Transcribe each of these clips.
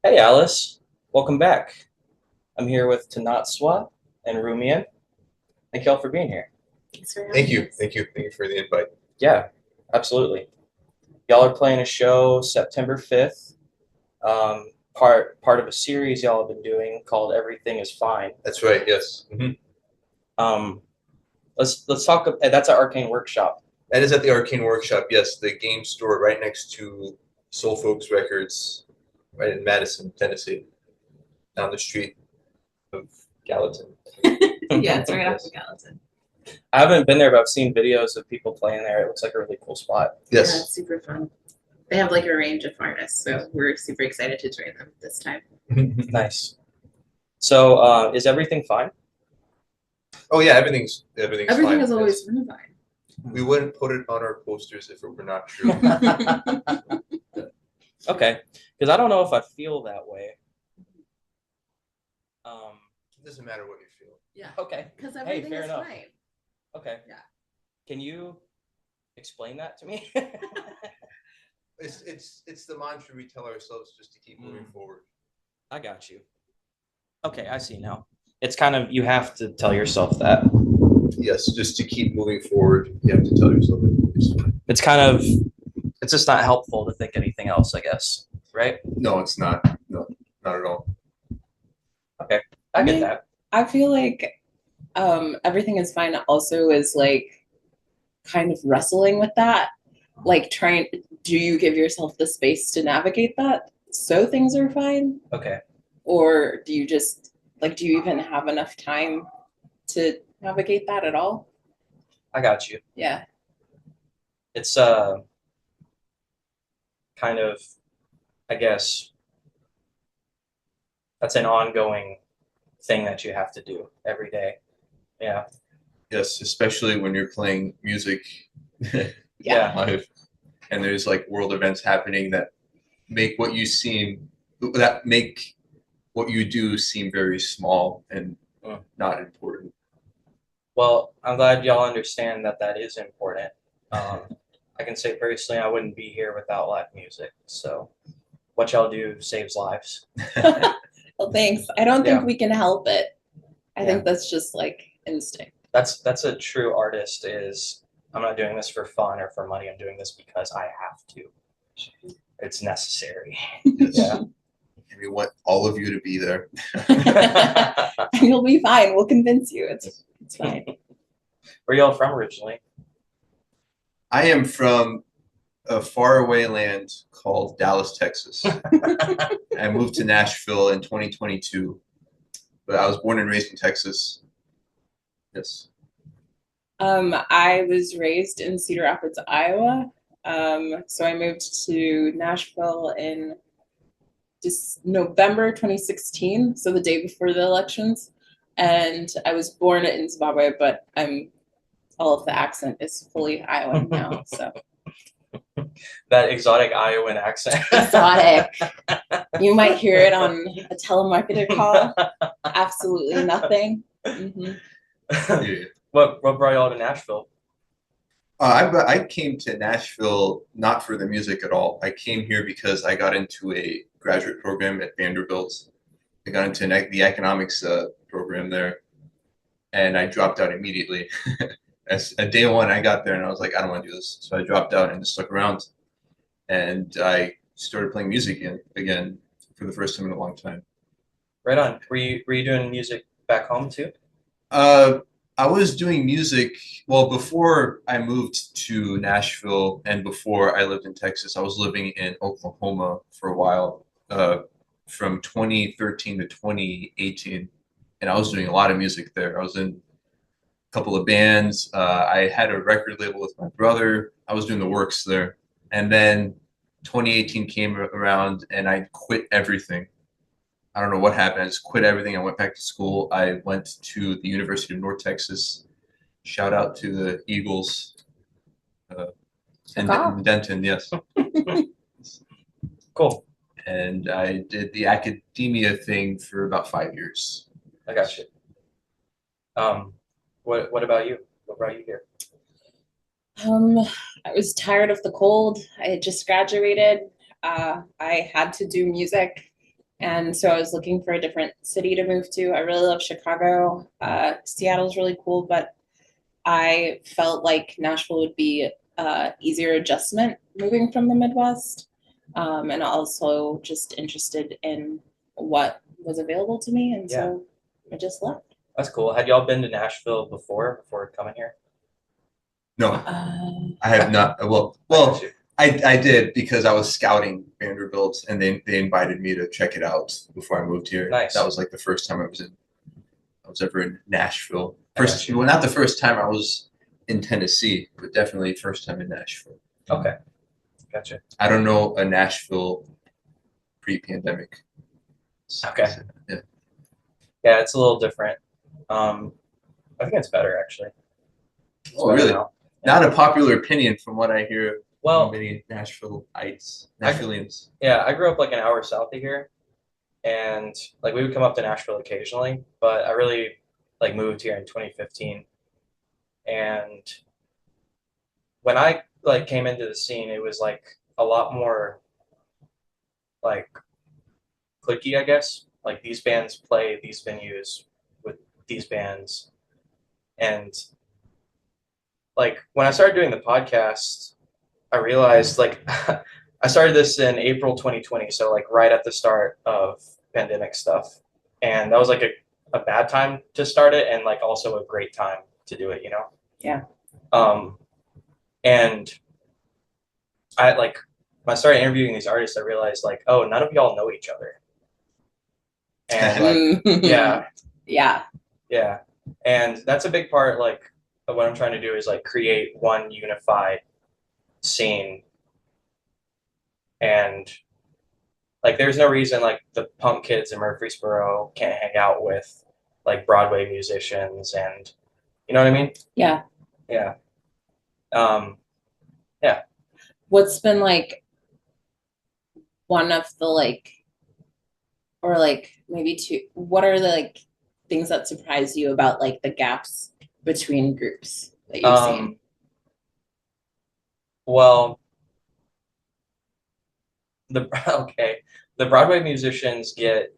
Hey Alice, welcome back. I'm here with Tanatswa and Rumian. Thank y'all for being here. Thanks for Thank having you. us. Thank you for the invite. Yeah, absolutely. Y'all are playing a show September 5th, part of a series y'all have been doing called Everything is Fine. That's right. Yes. Um, let's talk. That's an Arcane Workshop. That is at the Arcane Workshop. Yes, the game store right next to Soul Folks Records, right in Madison, Tennessee, down the street of Gallatin. Yeah, it's right off the Gallatin. I haven't been there, but I've seen videos of people playing there. It looks like a really cool spot. Yeah, Yes. it's super fun. They have like a range of artists, so we're super excited to join them this time. Nice. So, is everything fine? Oh yeah, everything's Everything fine. has always Yes. been fine. We wouldn't put it on our posters if it were not true. Okay, because I don't know if I feel that way. It doesn't matter what you feel. Yeah, Okay. because Hey, everything fair is enough. fine. Okay. Yeah. Can you explain that to me? It's the mantra we tell ourselves just to keep moving forward. I got you. Okay, I see now. It's kind of you have to tell yourself that. Yes, just to keep moving forward, you have to tell yourself it's fine. It's kind of it's just not helpful to think anything else, I guess. Right? No, it's not. No, not at all. Okay. I get that. I feel like everything is fine also is like kind of wrestling with that. Like do you give yourself the space to navigate that so things are fine? Okay. Or do you just do you even have enough time to navigate that at all? I got you. Yeah. It's kind of I guess that's an ongoing thing that you have to do every day. Yeah. Yes, especially when you're playing music Yeah. live, and there's like world events happening that make what you do seem very small and not important. Well, I'm glad y'all understand that that is important. I can say personally, I wouldn't be here without live music. So, what y'all do saves lives. Well, thanks. I don't think Yeah. we can help it. I Yeah. think that's just like instinct. That's a true artist. Is I'm not doing this for fun or for money. I'm doing this because I have to. It's necessary. Yes. Yeah. And we want all of you to be there. And you'll be fine. We'll convince you. It's fine. Where y'all from originally? I am from a faraway land called Dallas, Texas. I moved to Nashville in 2022, but I was born and raised in Texas. Yes. I was raised in Cedar Rapids, Iowa. So I moved to Nashville in just November 2016, so the day before the elections. And I was born in Zimbabwe, but all of the accent is fully Iowan now. So That exotic Iowan accent. exotic. You might hear it on a telemarketer call. Absolutely nothing. Mm-hmm. Yeah. What brought y'all to Nashville? I came to Nashville not for the music at all. I came here because I got into a graduate program at Vanderbilt. I got into the economics program there, and I dropped out immediately. At day one, I got there and I was like, I don't want to do this. So I dropped out and just stuck around, and I started playing music again for the first time in a long time. Right on. Were you doing music back home too? I was doing music, well, before I moved to Nashville and before I lived in Texas. I was living in Oklahoma for a while, from 2013 to 2018, and I was doing a lot of music there. I was in a couple of bands. I had a record label with my brother. I was doing the works there. And then 2018 came around and I quit everything. I don't know what happened. I just quit everything. I went back to school. I went to the University of North Texas. Shout out to the Eagles. And Denton, yes. Cool. And I did the academia thing for about 5 years. I got you. What about you? What brought you here? I was tired of the cold. I had just graduated. I had to do music. And so I was looking for a different city to move to. I really love Chicago. Seattle's really cool, but I felt like Nashville would be easier adjustment moving from the Midwest, and also just interested in what was available to me, and so I just left. That's cool. Had y'all been to Nashville before coming here? No, I have not. Well, I did because I was scouting Vanderbilt, and they invited me to check it out before I moved here. Nice. That was like the first time I was ever in Nashville. I got First, you. well, not the first time I was in Tennessee, but definitely first time in Nashville. Okay, gotcha. I don't know a Nashville pre-pandemic. Okay. Yeah. Yeah, it's a little different. I think it's better actually. It's Oh, better really? now. Not a popular opinion from what I hear Well, from many Nashvilleites. yeah, I grew up like an hour south of here, and like we would come up to Nashville occasionally, but I really like moved here in 2015, and when I like came into the scene, it was like a lot more like clicky, I guess. Like these bands play these venues with these bands, and like when I started doing the podcast, I realized like I started this in April 2020, so like right at the start of pandemic stuff. And that was like a bad time to start it and like also a great time to do it, you know? Yeah. And I like when I started interviewing these artists, I realized like, oh, none of y'all know each other. And like, yeah. Yeah. And that's a big part like of what I'm trying to do is like create one unified scene. And like there's no reason like the punk kids in Murfreesboro can't hang out with like Broadway musicians and you know what I mean? Yeah. Yeah. What's been like one of the like, or like maybe two, what are the like things that surprise you about like the gaps between groups that you've seen? Well, the Broadway musicians get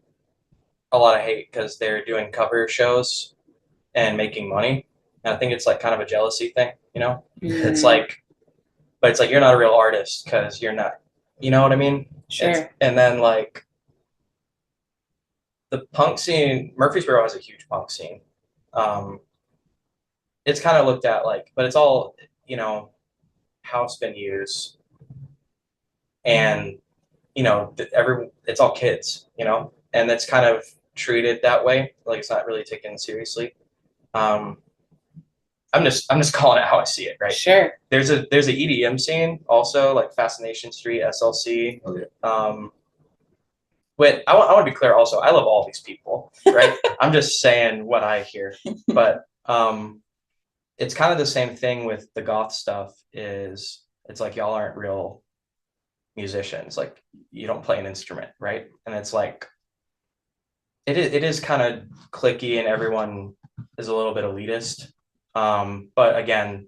a lot of hate because they're doing cover shows and making money. And I think it's like kind of a jealousy thing, you know? It's like, but it's like you're not a real artist because you're not, you know what I mean? Sure. And then like the punk scene, Murfreesboro has a huge punk scene. It's kind of looked at like, but it's all, you know, house venues and, you know, it's all kids, you know, and it's kind of treated that way. Like it's not really taken seriously. I'm just calling it how I see it, right? Sure. There's a EDM scene also, like Fascination Street, SLC. Oh, yeah. Wait, I want to be clear also, I love all these people, right? I'm just saying what I hear. But it's kind of the same thing with the goth stuff is it's like y'all aren't real musicians. Like you don't play an instrument, right? And it's like it is kind of clicky and everyone is a little bit elitist. But again,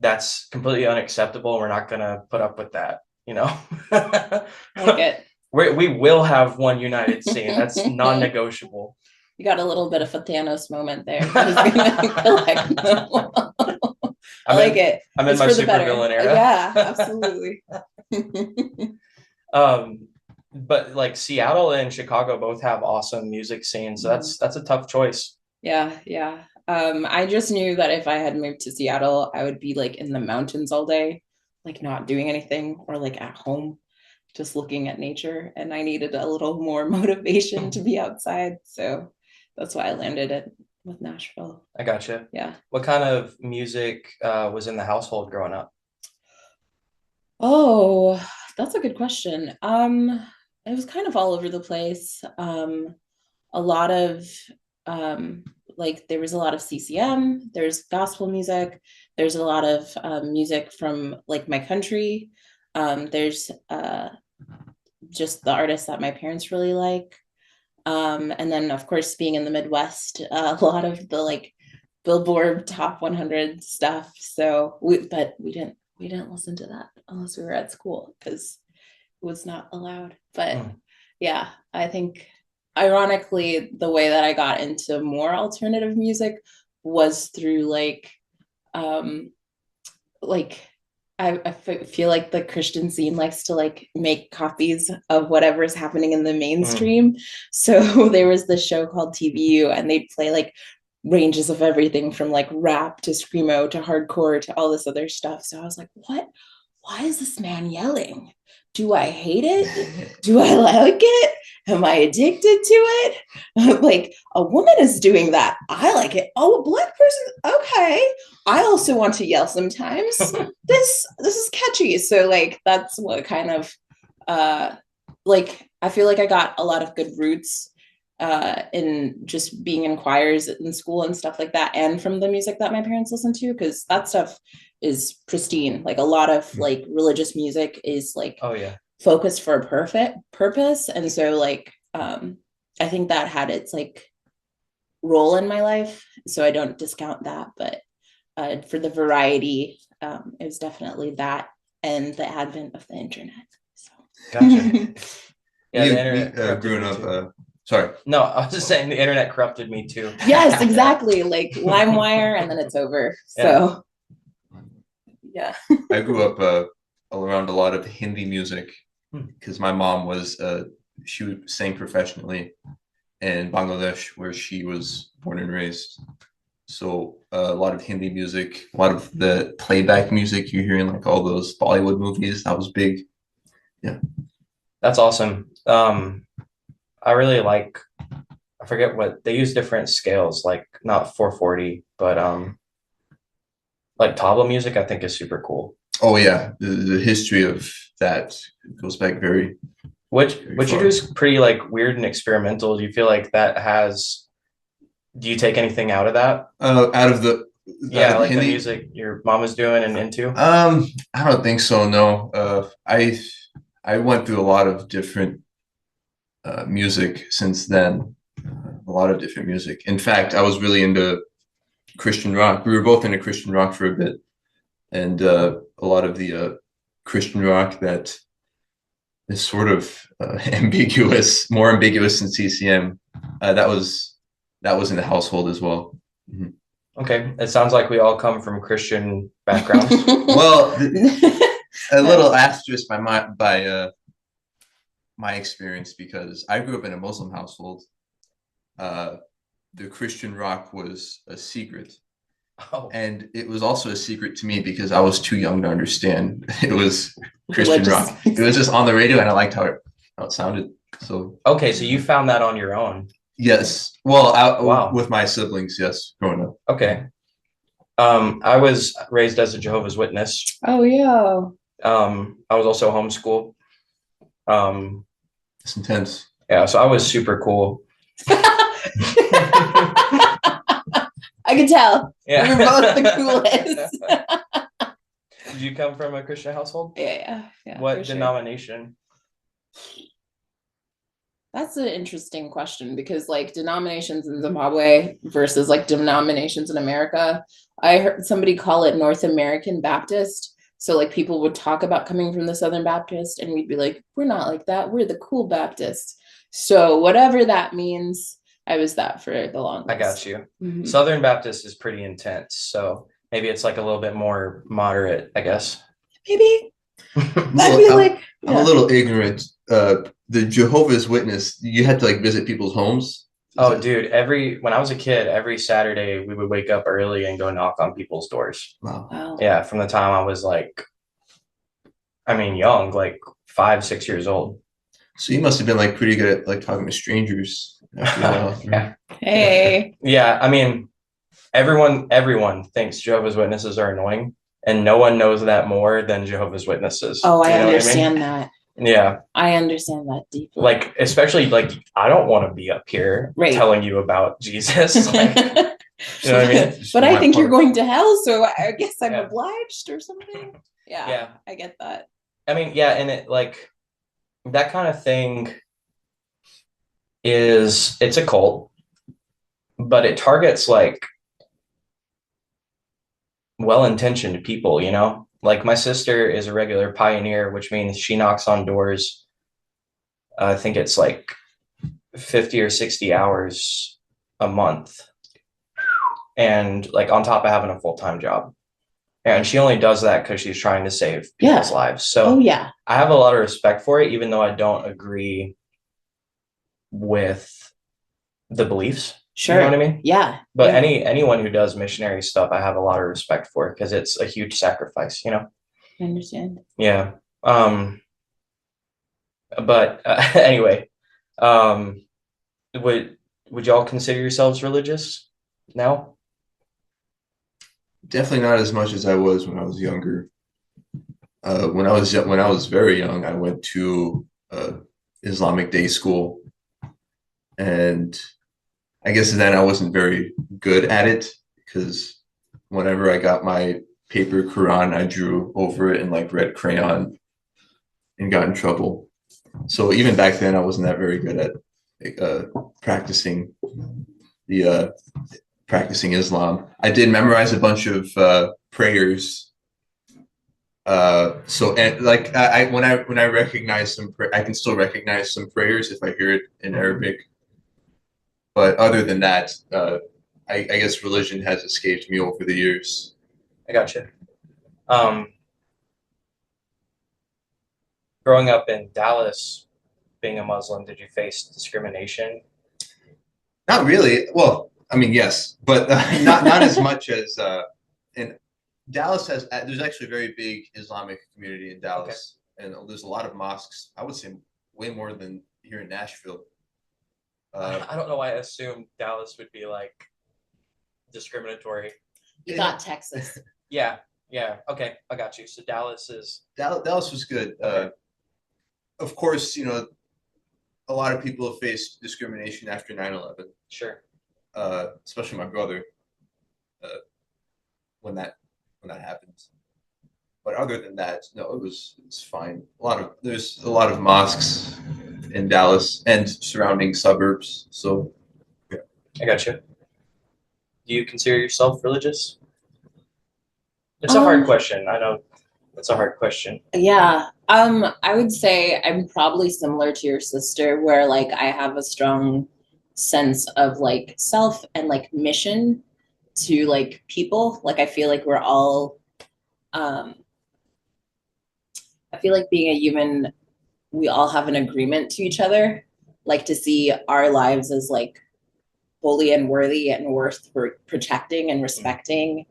that's completely unacceptable. We're not gonna put up with that, you know. Like it. We will have one united scene. That's non-negotiable. You got a little bit of a Thanos moment there. He's gonna collect them. I like it. I'm in my super villain era. Yeah, absolutely. But like Seattle and Chicago both have awesome music scenes. So that's a tough choice. Yeah. I just knew that if I had moved to Seattle, I would be like in the mountains all day, like not doing anything or like at home, just looking at nature. And I needed a little more motivation to be outside. So that's why I landed with Nashville. I gotcha. Yeah. What kind of music was in the household growing up? Oh, that's a good question. It was kind of all over the place. A lot of like there was a lot of CCM, there's gospel music, there's a lot of music from like my country. There's just the artists that my parents really like. And then of course being in the Midwest, a lot of the like Billboard Top 100 stuff. So we didn't listen to that unless we were at school because it was not allowed. But Yeah, I think ironically, the way that I got into more alternative music was through um, like feel like the Christian scene likes to like make copies of whatever's happening in the mainstream. So there was this show called TVU, and they'd play like ranges of everything from like rap to screamo to hardcore to all this other stuff. So I was like, what? Why is this man yelling? Do I hate it? Do I like it? Am I addicted to it? Like a woman is doing that. I like it. Oh, a black person. Okay. I also want to yell sometimes. This is catchy. So like that's what kind of like I feel like I got a lot of good roots in just being in choirs in school and stuff like that, and from the music that my parents listened to, because that stuff is pristine. Like a lot of like religious music is like Oh yeah. focused for a perfect purpose, and so like I think that had its like role in my life, so I don't discount that. But for the variety, it was definitely that and the advent of the internet. So. Gotcha. Yeah, the You internet corrupted growing me up. too. Sorry. No, I was just saying the internet corrupted me too. Yes, exactly. Like LimeWire, and then it's over. So, yeah. I grew up around a lot of Hindi music because my mom was she sang professionally in Bangladesh, where she was born and raised. So a lot of Hindi music, a lot of the playback music you hear in like all those Bollywood movies, that was big. Yeah. That's awesome. I really like, I forget what they use, different scales, like not 440, but like tabla music I think is super cool. Oh yeah, the history of that goes back very. Which you far. do is pretty like weird and experimental. Do you feel like that has, do you take anything out of that? Out of the Yeah, like the Hindi. music your mom was doing and into? I don't think so. No. I went through a lot of different music since then. A lot of different music. In fact, I was really into Christian rock. We were both into Christian rock for a bit, and a lot of the Christian rock that is sort of ambiguous, more ambiguous than CCM. That was in the household as well. Mhm. Okay, it sounds like we all come from Christian backgrounds. Well, a little asterisk by my experience, because I grew up in a Muslim household. The Christian rock was a secret. Oh, And it was also a secret to me because I was too young to understand it was Christian rock. It was just on the radio and I liked how it sounded. So okay, so you found that on your own. yes. Well, Wow. with my siblings, yes, growing up. Okay. I was raised as a Jehovah's Witness. Oh yeah. I was also homeschooled. It's intense. Yeah, so I was super cool. I can tell. Yeah. We're both the coolest. Did you come from a Christian household? Yeah. What for sure. denomination? That's an interesting question, because like denominations in Zimbabwe versus like denominations in America, I heard somebody call it North American Baptist. So like people would talk about coming from the Southern Baptist, and we'd be like, we're not like that. We're the cool Baptist. So whatever that means, I was that for the longest. I got you. Mhm. Southern Baptist is pretty intense, so maybe it's like a little bit more moderate, I guess. Maybe. I Well, feel like I'm a little ignorant. The Jehovah's Witness, you had to like visit people's homes. Oh, dude, when I was a kid, every Saturday we would wake up early and go knock on people's doors. Wow. Wow. Yeah, from the time I was like, I mean, young, like 5, 6 years old. So you must have been like pretty good at like talking to strangers after a while. Yeah. Hey. Yeah, I mean, everyone thinks Jehovah's Witnesses are annoying, and no one knows that more than Jehovah's Witnesses. Oh, I You know what understand that. Yeah, I understand that deeply. like especially like I don't want to be up here Right. telling you about Jesus. Like, you know what I mean? But I think you're going to hell, so I guess I'm Yeah. obliged or something. Yeah, I get that. I mean, yeah, and it like that kind of thing it's a cult, but it targets like well-intentioned people, you know? Like my sister is a regular pioneer, which means she knocks on doors I think it's like 50 or 60 hours a month, and like on top of having a full-time job. And she only does that because she's trying to save people's Yeah. lives. Oh So yeah, I have a lot of respect for it, even though I don't agree with the beliefs. sure. You know what I mean? Yeah. But yeah. anyone who does missionary stuff, I have a lot of respect for because it's a huge sacrifice, you know? I understand. Yeah. But anyway, um, would would y'all consider yourselves religious now? Definitely not as much as I was when I was younger. When I was very young, I went to Islamic day school, and I guess then I wasn't very good at it because whenever I got my paper Quran, I drew over it in like red crayon and got in trouble. So even back then, I wasn't that very good at practicing the practicing Islam. I did memorize a bunch of prayers. So and like when I recognize I can still recognize some prayers if I hear it in Arabic. But other than that, I guess religion has escaped me over the years. I got you. Um, Growing up in Dallas, being a Muslim, did you face discrimination? Not really. Well, I mean, yes, but not as much as in Dallas has. There's actually a very big Islamic community in Dallas, and there's a lot of mosques. I would say way more than here in Nashville. I don't know why I assumed Dallas would be like discriminatory. You Yeah. thought Texas. Yeah, yeah. Okay, I got you. So Dallas is Dallas was good. Okay. Of course, you know, a lot of people have faced discrimination after 9/11, sure. especially my brother uh, when that happened. But other than that, no, it was fine. There's a lot of mosques in Dallas and surrounding suburbs. So I got you. Do you consider yourself religious? It's a hard question. I know it's a hard question. Yeah. I would say I'm probably similar to your sister where like I have a strong sense of like self and like mission to like people. Like I feel like we're all um I feel like being a human, we all have an agreement to each other, like to see our lives as like holy and worthy and worth protecting and respecting.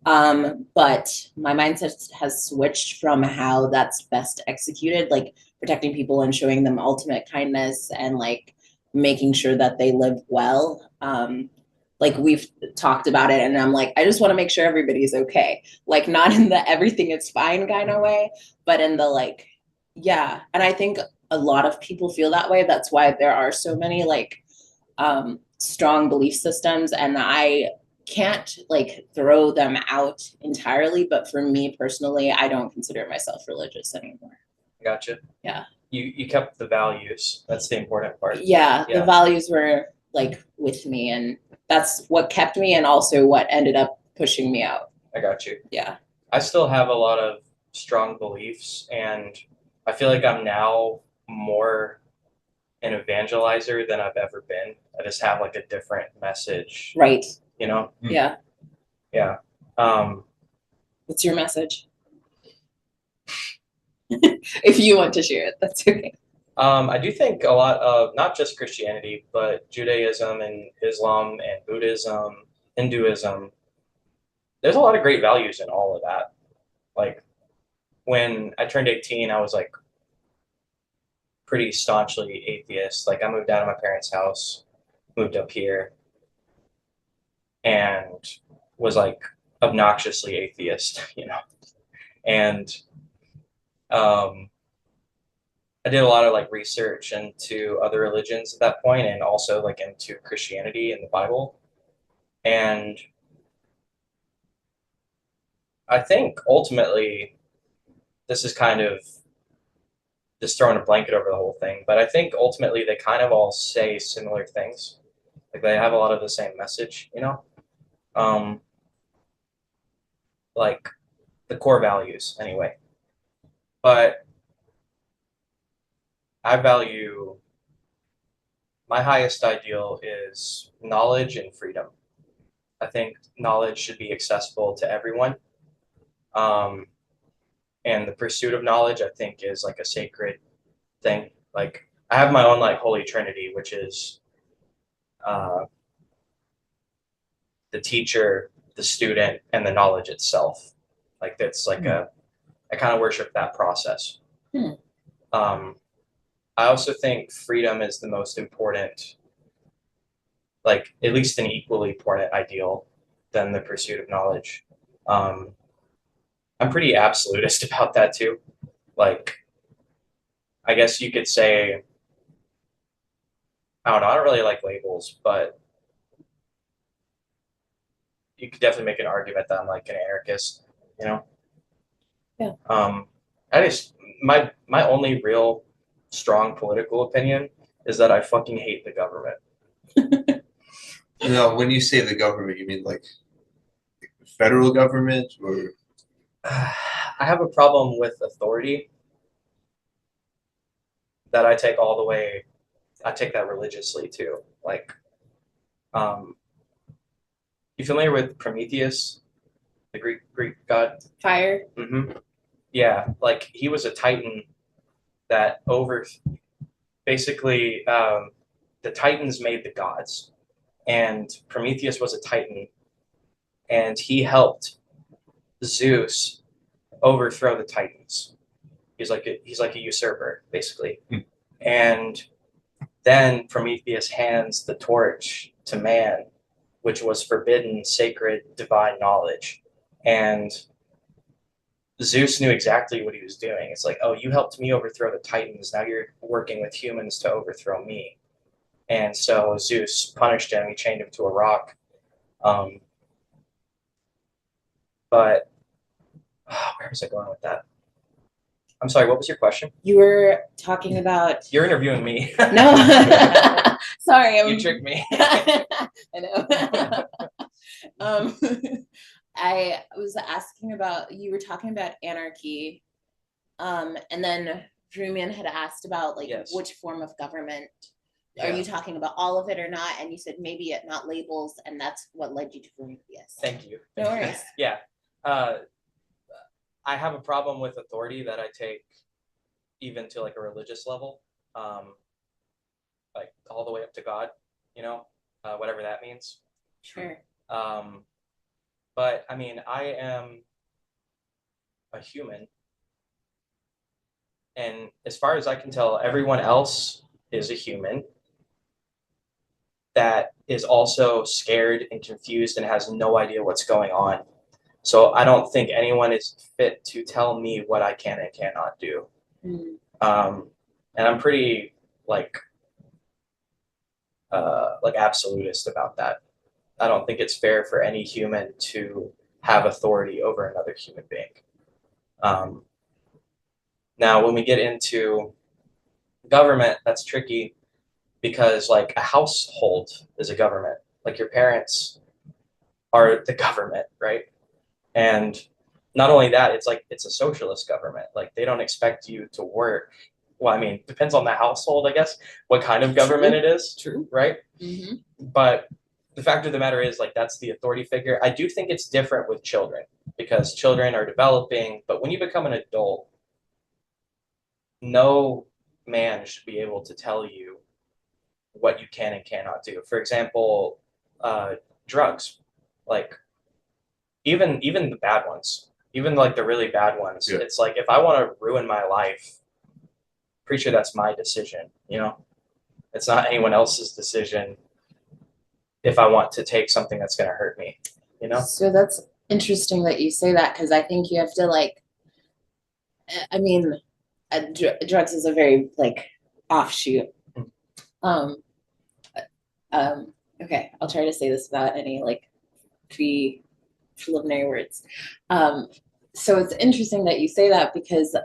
But my mindset has switched from how that's best executed, like protecting people and showing them ultimate kindness and like making sure that they live well. Like we've talked about it, and I'm like, I just want to make sure everybody's okay. Like not in the everything is fine kind of way, but in the like, yeah. And I think a lot of people feel that way. That's why there are so many like strong belief systems, and I can't like throw them out entirely, but for me personally, I don't consider myself religious anymore. Gotcha. Yeah. You kept the values. That's the important part. Yeah, Yeah. the values were like with me, and that's what kept me and also what ended up pushing me out. I got you. Yeah. I still have a lot of strong beliefs, and I feel like I'm now more an evangelizer than I've ever been. I just have like a different message, Right. you know? Yeah. Yeah. Um, What's your message? If you want to share it, that's okay. I do think a lot of not just Christianity, but Judaism and Islam and Buddhism, Hinduism. There's a lot of great values in all of that. Like when I turned 18, I was like pretty staunchly atheist. Like I moved out of my parents' house, moved up here, and was like obnoxiously atheist, you know. And um, I did a lot of like research into other religions at that point, and also like into Christianity and the Bible. And I think ultimately, this is kind of just throwing a blanket over the whole thing, but I think ultimately they kind of all say similar things. Like they have a lot of the same message, you know? Um, like the core values anyway. But I value my highest ideal is knowledge and freedom. I think knowledge should be accessible to everyone. Um, and the pursuit of knowledge, I think, is like a sacred thing. Like I have my own like holy trinity, which is uh, the teacher, the student, and the knowledge itself. Like that's like I kind of worship that process. Hmm. I also think freedom is the most important, like at least an equally important ideal than the pursuit of knowledge. Um, I'm pretty absolutist about that too. Like, I guess you could say, I don't know, I don't really like labels, but you could definitely make an argument that I'm like an anarchist, you know? Yeah. I just my only real strong political opinion is that I fucking hate the government. No, when you say the government, you mean like federal government or I have a problem with authority that I take all the way. I take that religiously too. Like, um, you familiar with Prometheus, the Greek god? Fire. Yeah, like he was a titan that over basically the titans made the gods, and Prometheus was a titan, and he helped Zeus overthrow the titans. He's like a usurper basically, and then Prometheus hands the torch to man, which was forbidden, sacred, divine knowledge. And Zeus knew exactly what he was doing. It's like, oh, you helped me overthrow the Titans. Now you're working with humans to overthrow me. And so Zeus punished him. He chained him to a rock. Um, but where was I going with that? I'm sorry, what was your question? You were talking about. You're interviewing me. No. Sorry. You tricked me. I know. I was asking about, you were talking about anarchy, and then Rumian had asked about like Yes. which form of government. Yeah. Are you talking about all of it or not? And you said maybe it, not labels, and that's what led you to Prometheus. Thank you. No worries. Yeah. I have a problem with authority that I take even to like a religious level, like all the way up to God, you know, whatever that means. Sure. But I mean, I am a human, and as far as I can tell, everyone else is a human that is also scared and confused and has no idea what's going on. So I don't think anyone is fit to tell me what I can and cannot do. And I'm pretty like absolutist about that. I don't think it's fair for any human to have authority over another human being. Now, when we get into government, that's tricky because like a household is a government. Like your parents are the government, right? And not only that, it's like it's a socialist government. Like they don't expect you to work. Well, I mean, depends on the household, I guess, what kind of government it is. True. Right? Mm-hmm. But the fact of the matter is, like, that's the authority figure. I do think it's different with children because children are developing, but when you become an adult, no man should be able to tell you what you can and cannot do. For example, drugs, like even the bad ones, even like the really bad ones. Yeah. It's like if I want to ruin my life, pretty sure that's my decision. You know, it's not anyone else's decision. If I want to take something that's going to hurt me, you know. So that's interesting that you say that, because I think you have to like. I mean, drugs is a very like offshoot. Okay, I'll try to say this without any like preliminary words. So it's interesting that you say that because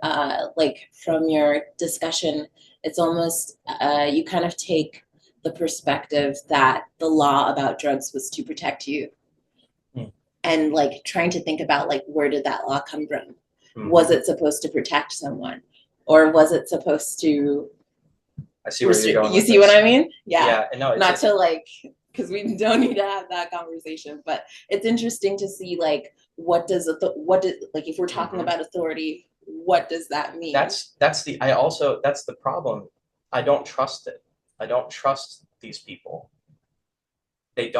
like from your discussion, it's almost you kind of take the perspective that the law about drugs was to protect you. And like trying to think about like where did that law come from? Was it supposed to protect someone, or was it supposed to I see where you're going. You with see what this. I mean? Yeah. Yeah, and no, Not to like, because we don't need to have that conversation, but it's interesting to see like what does like if we're talking about authority, what does that mean? that's the problem. I don't trust it. I don't trust these people. They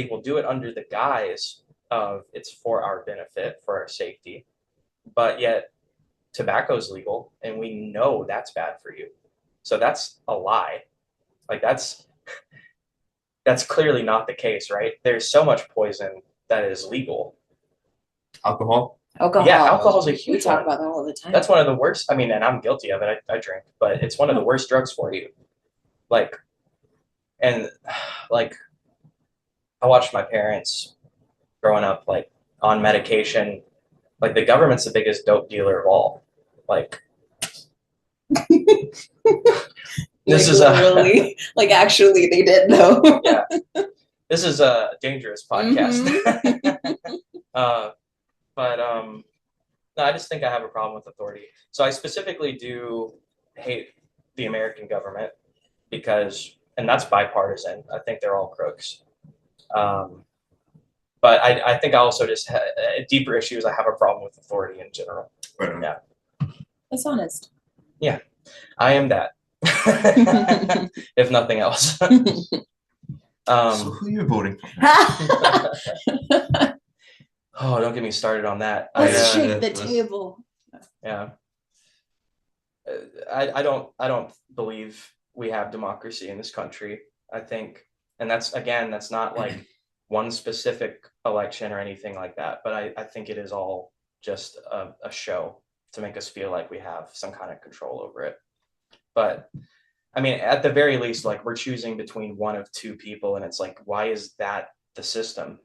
will do it under the guise of it's for our benefit, for our safety, but yet tobacco's legal and we know that's bad for you. So that's a lie. Like that's clearly not the case, right? There's so much poison that is legal. Alcohol. Yeah, alcohol's a huge We talk one. about that all the time. That's one of the worst. I mean, and I'm guilty of it. I drink, but it's one of the worst drugs for you. Like, and like, I watched my parents growing up, like on medication. Like the government's the biggest dope dealer of all. Like, this is really like actually they did though. Yeah, this is a dangerous podcast. But no, I just think I have a problem with authority. So I specifically do hate the American government because, and that's bipartisan. I think they're all crooks. But I think I also just a deeper issue is I have a problem with authority in general. Right. Yeah. That's honest. Yeah, I am that. If nothing else. So who are you voting for? Oh, don't get me started on that. Let's shake the let's- table. Yeah. I don't believe we have democracy in this country. I think, and that's not like one specific election or anything like that, but I think it is all just a show to make us feel like we have some kind of control over it. But I mean, at the very least, like we're choosing between one of two people, and it's like, why is that the system?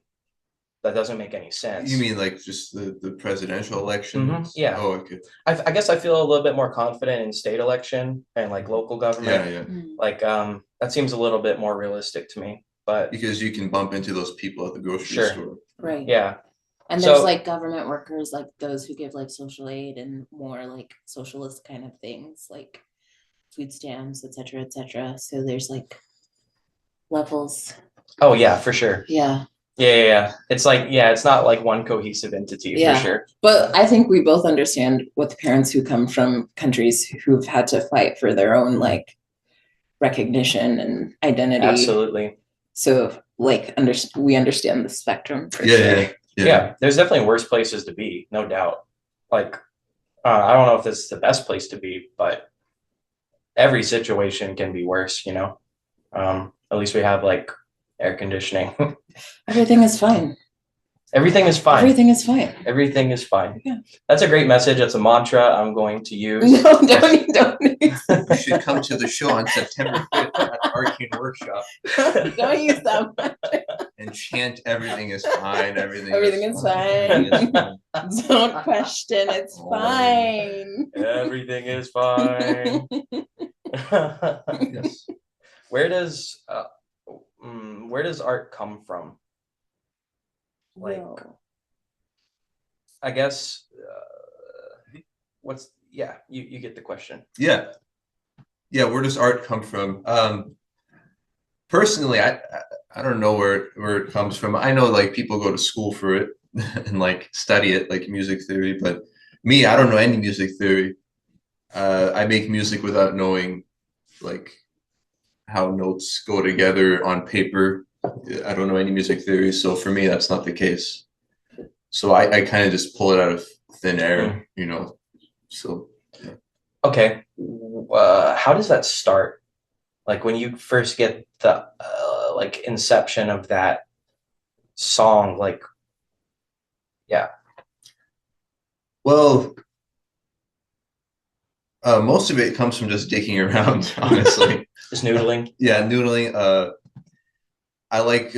That doesn't make any sense. You mean like just the presidential elections? Yeah. Oh, okay. I guess I feel a little bit more confident in state election and like local government. Yeah. Like that seems a little bit more realistic to me. But Because you can bump into those people at the grocery Sure. store. Right. yeah, And there's So- like government workers, like those who give like social aid and more like socialist kind of things, like food stamps, et cetera, et cetera. So there's like levels. oh yeah, for sure. Yeah. Yeah. It's like, it's not like one cohesive entity Yeah. for sure. But I think we both understand with the parents who come from countries who've had to fight for their own like recognition and identity. Absolutely. So like we understand the spectrum for Yeah, sure. Yeah. There's definitely worse places to be, no doubt. Like, I don't know if this is the best place to be, but every situation can be worse, you know? At least we have like air conditioning. Everything is fine. Everything is fine. Everything is fine. Everything is fine. Yeah. That's a great message. It's a mantra I'm going to use. No, don't. You should come to the show on September 5th at the Arcane Workshop Don't use that much. and chant everything is fine. Everything Is fine. Everything is fine. Don't question. It's Oh. fine. Everything is fine. Yes. Where does art come from? Like, No. I guess you get the question. Yeah. Where does art come from? Personally, I don't know where it comes from. I know like people go to school for it and like study it, like music theory, but me, I don't know any music theory. I make music without knowing like how notes go together on paper. I don't know any music theory, so for me, that's not the case. So I kind of just pull it out of thin air, you know. So Okay, how does that start? Like when you first get the like inception of that song, like, yeah. well, most of it comes from just dicking around, honestly. Just noodling. Yeah, noodling. I like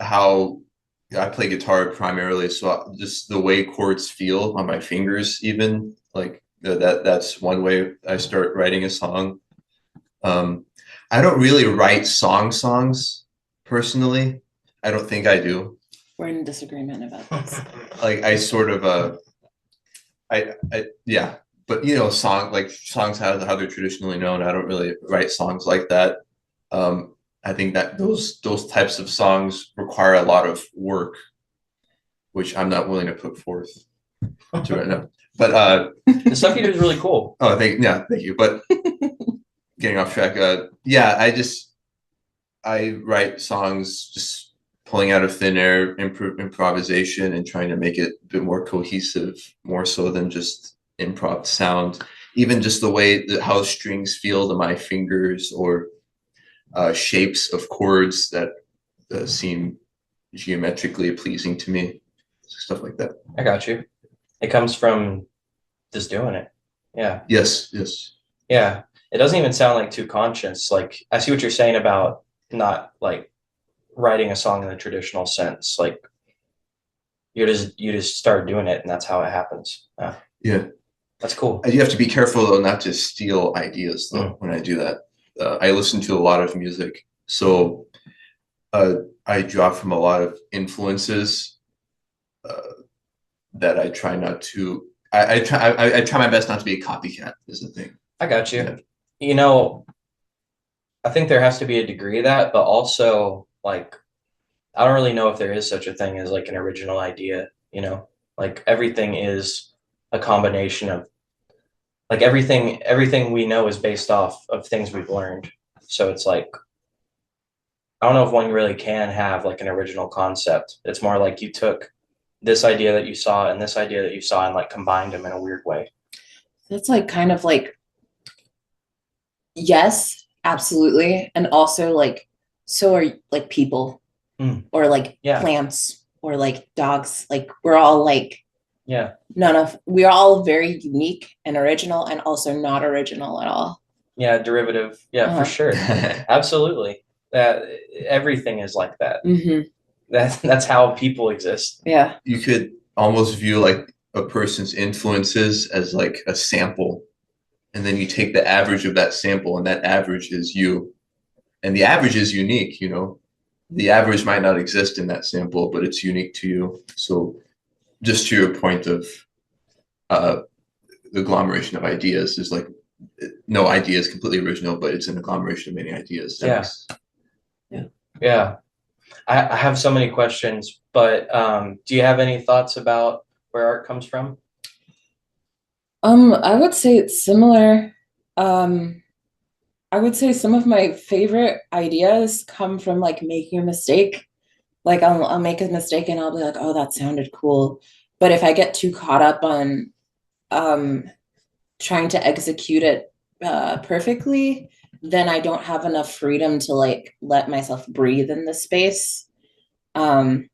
how I play guitar primarily, so just the way chords feel on my fingers, even like that's one way I start writing a song. I don't really write songs personally. I don't think I do. We're in disagreement about this. Like I sort of yeah, but songs how they're traditionally known. I don't really write songs like that. I think that those types of songs require a lot of work, which I'm not willing to put forth to right now. But The stuff you do is really cool. oh, thank you. But getting off track. I write songs just pulling out of thin air, improvisation, and trying to make it a bit more cohesive, more so than just improv sound. Even just the way that how strings feel to my fingers, or shapes of chords that seem geometrically pleasing to me, stuff like that. I got you. It comes from just doing it. Yeah. Yes. Yeah. It doesn't even sound like too conscious. Like, I see what you're saying about not like writing a song in the traditional sense. Like, you just start doing it, and that's how it happens. Yeah. That's cool. You have to be careful though not to steal ideas though when I do that. I listen to a lot of music, so I draw from a lot of influences that I try not to. I try my best not to be a copycat. Is the thing. I got you. Yeah. You know, I think there has to be a degree of that, but also like I don't really know if there is such a thing as like an original idea, Like everything is a combination of like everything we know is based off of things we've learned. So it's like I don't know if one really can have like an original concept. It's more like you took this idea that you saw and this idea that you saw and like combined them in a weird way. That's like kind of like, yes, absolutely. And also like, so are like people or like plants or like dogs. Like we're all like, we're all very unique and original and also not original at all. Yeah, derivative. Yeah, for sure. Absolutely. That everything is like that. Mm-hmm. That's how people exist. Yeah. You could almost view like a person's influences as like a sample, and then you take the average of that sample, and that average is you, and the average is unique. The average might not exist in that sample, but it's unique to you. So just to your point of the agglomeration of ideas, is like no idea is completely original, but it's an agglomeration of many ideas. Yeah. I have so many questions, but do you have any thoughts about where art comes from? I would say it's similar. I would say some of my favorite ideas come from like making a mistake. Like I'll make a mistake and I'll be like, oh, that sounded cool. But if I get too caught up on trying to execute it perfectly, then I don't have enough freedom to like let myself breathe in the space. And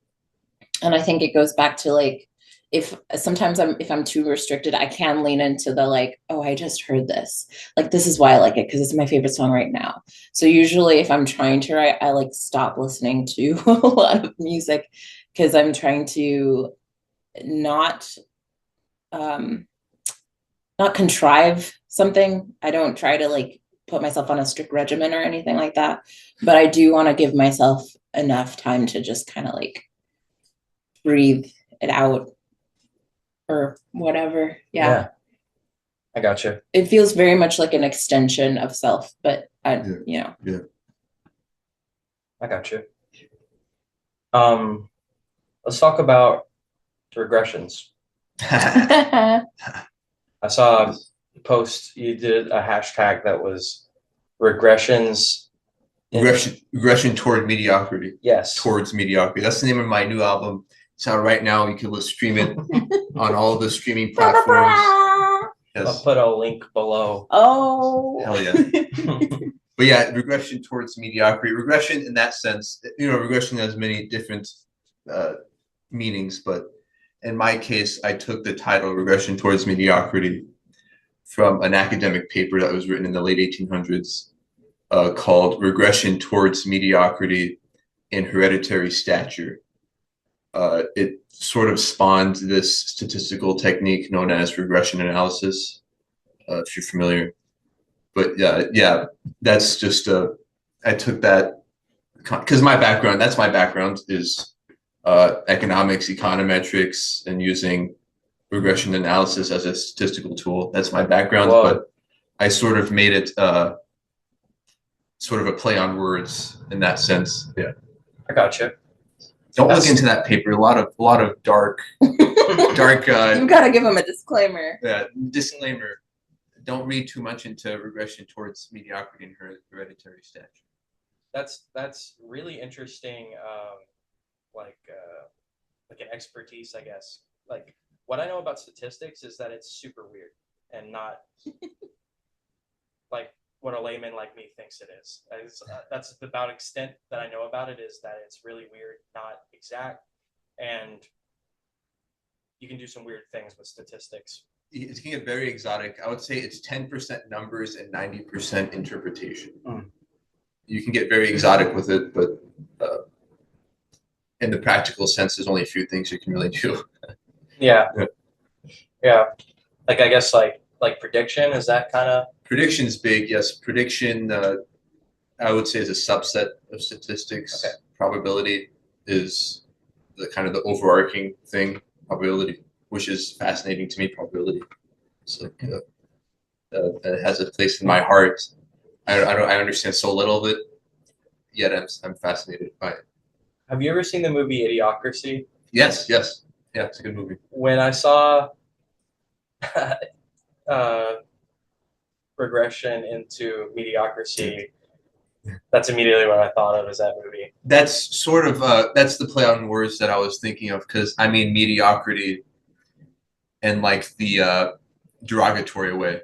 I think it goes back to like, if I'm too restricted, I can lean into the like, oh, I just heard this. Like, this is why I like it, because it's my favorite song right now. So usually if I'm trying to write, I like stop listening to a lot of music because I'm trying to not contrive something. I don't try to like put myself on a strict regimen or anything like that. But I do want to give myself enough time to just kind of like breathe it out or whatever. Yeah. I gotcha. It feels very much like an extension of self, but I gotcha. Let's talk about regressions. I saw a post, you did a hashtag that was regression toward mediocrity. Yes. Towards mediocrity. That's the name of my new album. It's out right now. You can stream it on all the streaming platforms. Yes. I'll put a link below. Oh. Hell yeah. But yeah, regression towards mediocrity. Regression in that sense, regression has many different meanings, but in my case, I took the title Regression Towards Mediocrity from an academic paper that was written in the late 1800s called Regression Towards Mediocrity in Hereditary Stature. It sort of spawned this statistical technique known as regression analysis, if you're familiar. But yeah, that's just I took that because that's my background is economics, econometrics, and using regression analysis as a statistical tool. That's my background, Whoa. but I sort of made it sort of a play on words in that sense. Yeah. I gotcha. Don't That's- look into that paper. A lot of dark. You've got to give them a disclaimer. Disclaimer. Don't read too much into regression towards mediocrity and hereditary stature. That's really interesting. Like an expertise, I guess. Like what I know about statistics is that it's super weird and not like what a layman like me thinks it is. That's about extent that I know about it, is that it's really weird, not exact, and you can do some weird things with statistics. It can get very exotic. I would say it's 10% numbers and 90% interpretation. You can get very exotic with it, but in the practical sense, there's only a few things you can really do. Yeah. Like I guess like prediction, is that kind of Prediction's big, yes. Prediction, I would say, is a subset of statistics. Okay. Probability is the kind of the overarching thing. Probability, which is fascinating to me. Probability, it's like it has a place in my heart. I understand so little of it, yet I'm fascinated by it. Have you ever seen the movie Idiocracy? Yes, yeah, it's a good movie. When I saw regression into mediocrity, that's immediately what I thought of as that movie. That's sort of that's the play on words that I was thinking of, because I mean mediocrity in like the derogatory way,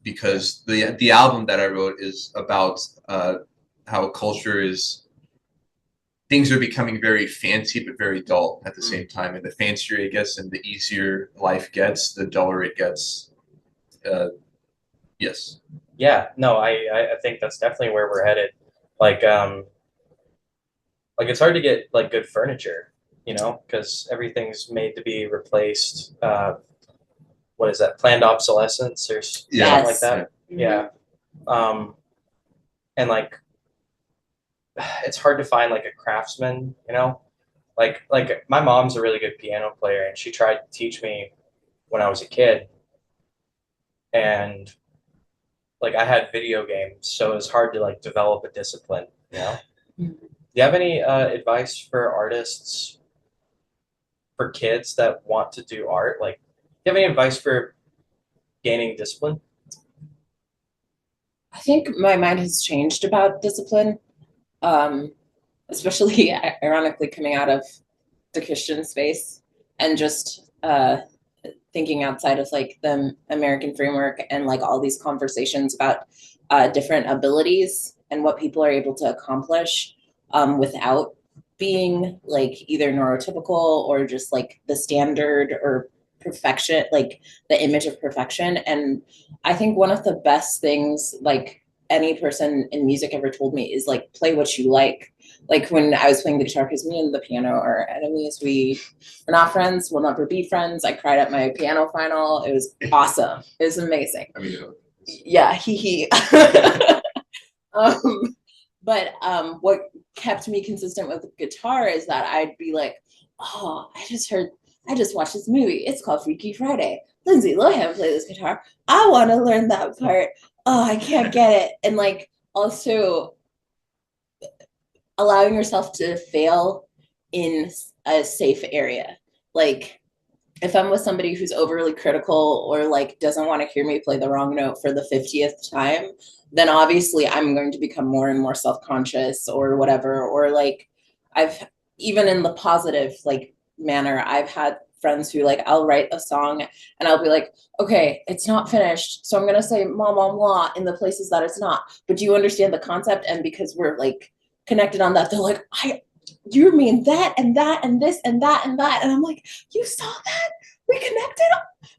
because the album that I wrote is about how culture is, things are becoming very fancy but very dull at the same time, and the fancier it gets and the easier life gets, the duller it gets. Yes. Yeah, no, I think that's definitely where we're headed. Like it's hard to get like good furniture, because everything's made to be replaced. What is that? Planned obsolescence or something like that. Yeah. And like it's hard to find like a craftsman, like my mom's a really good piano player, and she tried to teach me when I was a kid, and like I had video games, so it's hard to like develop a discipline. Do you have any advice for artists, for kids that want to do art? Like, do you have any advice for gaining discipline? I think my mind has changed about discipline, especially ironically coming out of the Christian space and just thinking outside of like the American framework and like all these conversations about different abilities and what people are able to accomplish without being like either neurotypical or just like the standard or perfection, like the image of perfection. And I think one of the best things like any person in music ever told me is like play what you like. Like when I was playing the guitar, because me and the piano are enemies. We're not friends. We'll never be friends. I cried at my piano final. It was awesome. It was amazing. I mean, yeah, he. But what kept me consistent with the guitar is that I'd be like, oh, I just watched this movie. It's called Freaky Friday. Lindsay Lohan played this guitar. I want to learn that part. Oh, I can't get it. And like also allowing yourself to fail in a safe area. Like if I'm with somebody who's overly critical or like doesn't want to hear me play the wrong note for the 50th time, then obviously I'm going to become more and more self-conscious or whatever. Or like I've, even in the positive like manner, I've had friends who like I'll write a song and I'll be like, okay, it's not finished, so I'm gonna say blah blah blah in the places that it's not, but do you understand the concept? And because we're like connected on that, they're like, you mean that and that and this and that and that, and I'm like, you saw that, we connected,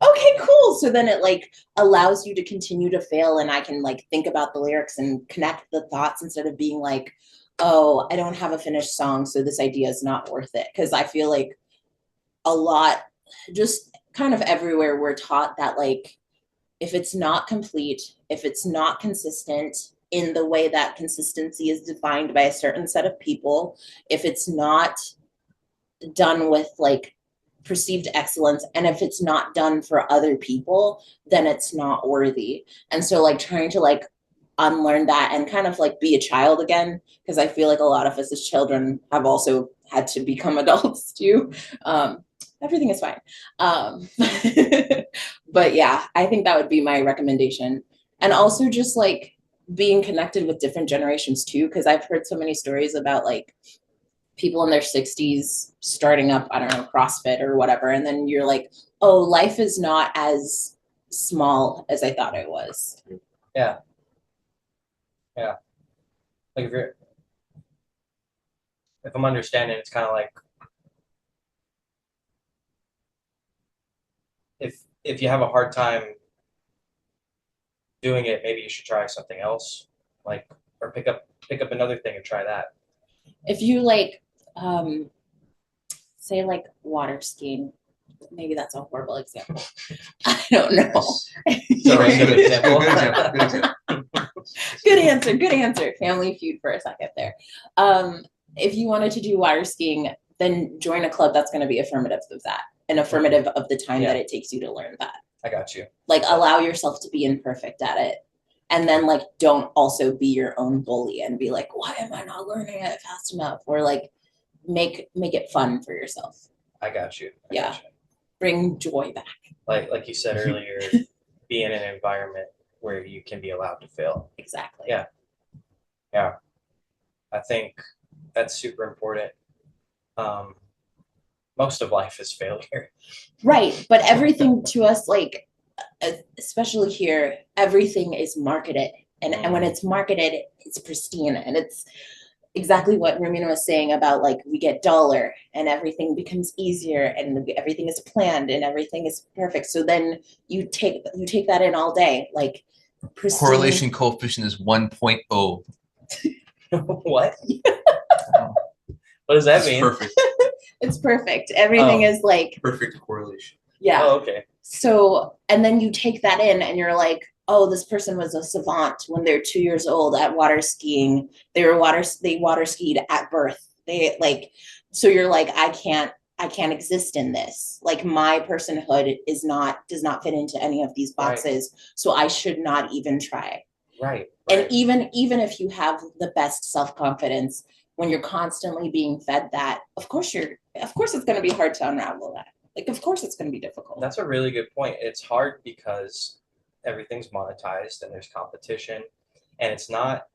okay, cool. So then it like allows you to continue to fail, and I can like think about the lyrics and connect the thoughts instead of being like, oh, I don't have a finished song, so this idea is not worth it. Because I feel like a lot, just kind of everywhere, we're taught that like if it's not complete, if it's not consistent in the way that consistency is defined by a certain set of people, if it's not done with like perceived excellence, and if it's not done for other people, then it's not worthy. And so like trying to like unlearn that and kind of like be a child again, because I feel like a lot of us as children have also had to become adults too. Everything is fine. But yeah, I think that would be my recommendation. And also just like being connected with different generations too, because I've heard so many stories about like people in their 60s starting up, I don't know, CrossFit or whatever. And then you're like, oh, life is not as small as I thought it was. Yeah. Like if I'm understanding, it's kind of like if you have a hard time doing it, maybe you should try something else, like or pick up another thing and try that. If you like, say like water skiing, maybe that's a horrible example. I don't know. Sorry, good example. Good example. Good example. Good answer. Family Feud for a second there. If you wanted to do water skiing, then join a club that's going to be affirmative of that, and affirmative of the time that it takes you to learn that. I got you. Like allow yourself to be imperfect at it. And then like don't also be your own bully and be like, why am I not learning it fast enough? Or like make it fun for yourself. I got you. I Yeah. got you. Bring joy back. Like you said earlier, be in an environment where you can be allowed to fail. Exactly. Yeah. I think that's super important. Most of life is failure. Right. But everything to us, like, especially here, everything is marketed. And when it's marketed, it's pristine. And it's exactly what Rumian was saying about like we get duller and everything becomes easier and everything is planned and everything is perfect. So then you take that in all day. Like pristine. Correlation coefficient is 1.0. What? What does that It's mean? perfect. It's perfect. Everything is like Perfect correlation. yeah. Oh, okay. So, and then you take that in and you're like, oh, this person was a savant when they're 2 years old at water skiing. They water skied at birth. They like, so you're like, I can't exist in this. Like my personhood does not fit into any of these boxes. Right. So I should not even try. Right. And even if you have the best self-confidence, when you're constantly being fed that, of course it's going to be hard to unravel that. Like, of course it's going to be difficult. That's a really good point. It's hard because everything's monetized and there's competition, and it's not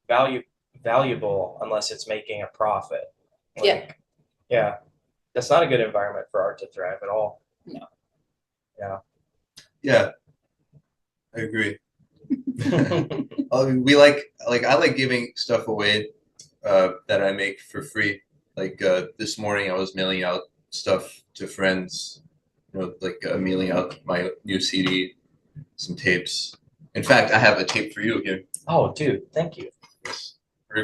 valuable unless it's making a profit. Like, yeah. That's not a good environment for art to thrive at all. No. Yeah. I agree. I like giving stuff away that I make for free. Like this morning I was mailing out stuff to friends, mailing out my new CD, some tapes. In fact, I have a tape for you here. Oh, dude, thank you.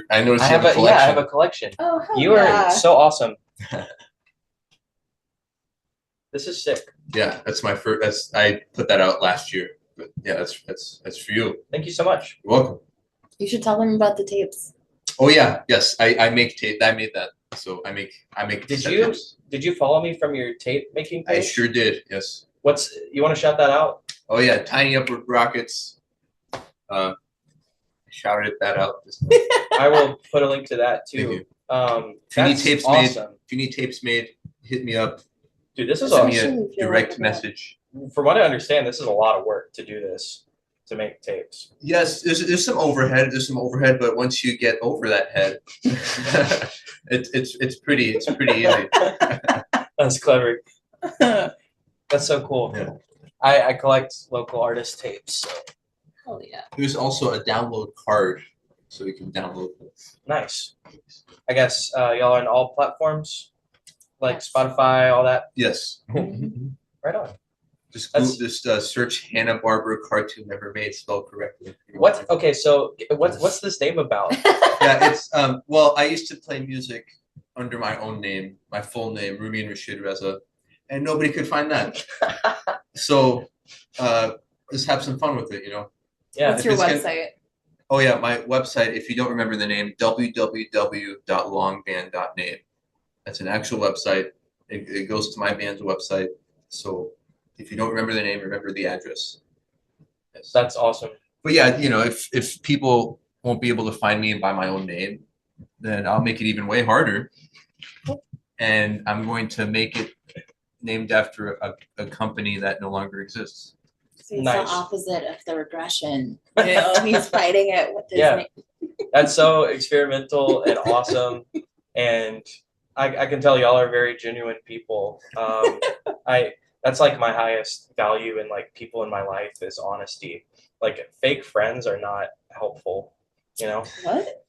I noticed I have a collection. Yeah, I have a collection. Oh, hell you are so awesome. This is sick. Yeah, that's my first. I put that out last year. But yeah, that's for you. Thank you so much. You're welcome. You should tell them about the tapes. Oh yeah, yes. I make tape. I made that. So I make. Did you follow me from your tape making page? I sure did. Yes. You want to shout that out? Oh yeah, Tiny Upward Rockets. I shouted that out. I will put a link to that too. If you need tapes awesome. If you need tapes made, hit me up. Dude, this is Send me a direct message. From what I understand, this is a lot of work to do this, to make tapes. Yes, there's some overhead. But once you get over that head, it's pretty easy. That's clever. That's so cool. Yeah. I collect local artist tapes. So. Oh yeah. There's also a download card, so you can download this. Nice. I guess y'all are on all platforms, like Spotify, all that. Yes. Right on. Just search Hanna-Barbera cartoon never made spelled correctly. What? Okay, so what's this name about? Yeah, it's well, I used to play music under my own name, my full name, Rumian Reza, and nobody could find that. So let's have some fun with it, Yeah. What's your website? Oh yeah, my website, if you don't remember the name, www.longband.name. That's an actual website. It goes to my band's website. So if you don't remember the name, remember the address. Yes. That's awesome. But yeah, you know, if people won't be able to find me by my own name, then I'll make it even way harder. And I'm going to make it named after a company that no longer exists. So it's Nice. the opposite of the regression. You know, he's fighting it with his Yeah. name. That's so experimental and awesome. And I can tell y'all are very genuine people. That's like my highest value in like people in my life is honesty. Like fake friends are not helpful, you know? What?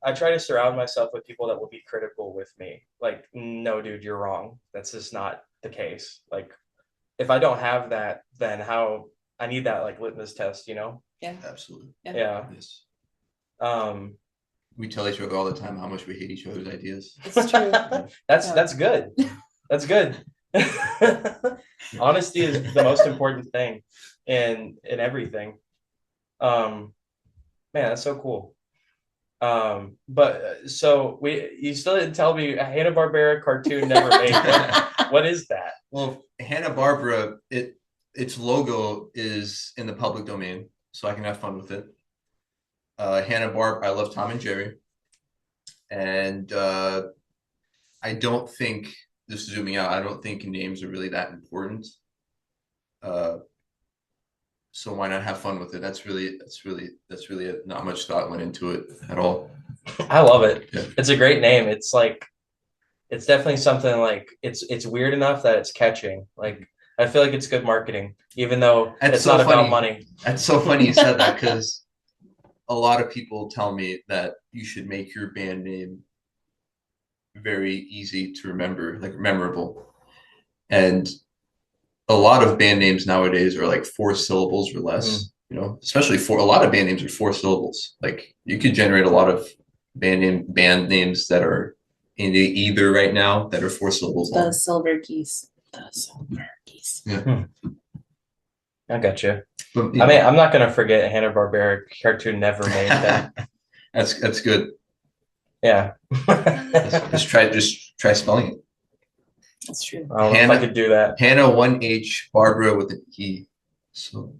I try to surround myself with people that will be critical with me. Like, no, dude, you're wrong. That's just not the case. Like, if I don't have that, then how I need that like litmus test, you know? Yeah. Absolutely. Yeah. Yes. Um, We tell each other all the time how much we hate each other's ideas. It's true. that's good. That's good. Honesty is the most important thing in everything. Man, that's so cool. But so you still didn't tell me a Hanna-Barbera cartoon never made. What is that? Well, Hanna-Barbera, its logo is in the public domain, so I can have fun with it. Hanna-Barbera, I love Tom and Jerry. And I don't think, just zooming out, I don't think names are really that important. So why not have fun with it? That's really not much thought went into it at all. I love it. Yeah. It's a great name. It's like, it's definitely something like it's weird enough that it's catching. Like I feel like it's good marketing, even though it's not about money. That's so funny you said that because a lot of people tell me that you should make your band name very easy to remember, like memorable. And a lot of band names nowadays are like 4 syllables or less, you know, especially a lot of band names are 4 syllables. Like you could generate a lot of band names that are in the either right now that are 4 syllables long. The silver geese. The silver geese. Yeah. I got you. But, I mean, I'm not gonna forget Hanna-Barbera cartoon never made that. that's good. Yeah. Just try spelling it. That's true. I don't know if I could do that. Hannah 1H, Barbara with an E. So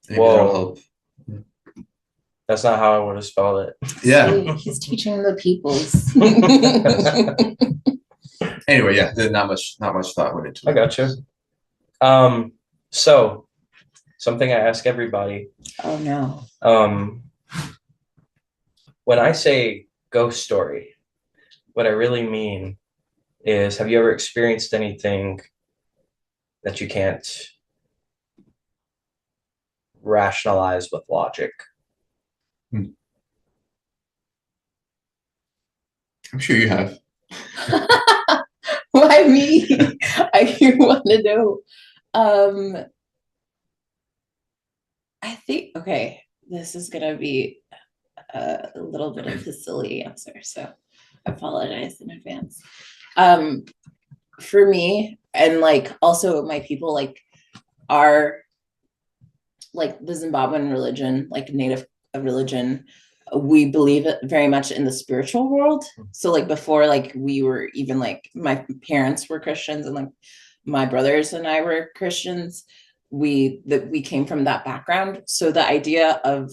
maybe Whoa. that'll help. That's not how I would have spelled it. Yeah. See, he's teaching the peoples. Anyway, yeah, not much thought went into it. I got you. So something I ask everybody. Oh no. When I say ghost story, what I really mean is, have you ever experienced anything that you can't rationalize with logic? I'm sure you have. Why me? I want to know. I think, okay, this is gonna be a little bit of a silly answer, so I apologize in advance. For me, and like also my people, like are like the Zimbabwean religion, like native religion, we believe it very much in the spiritual world. So like before, like we were even like my parents were Christians and like my brothers and I were Christians. We came from that background. So the idea of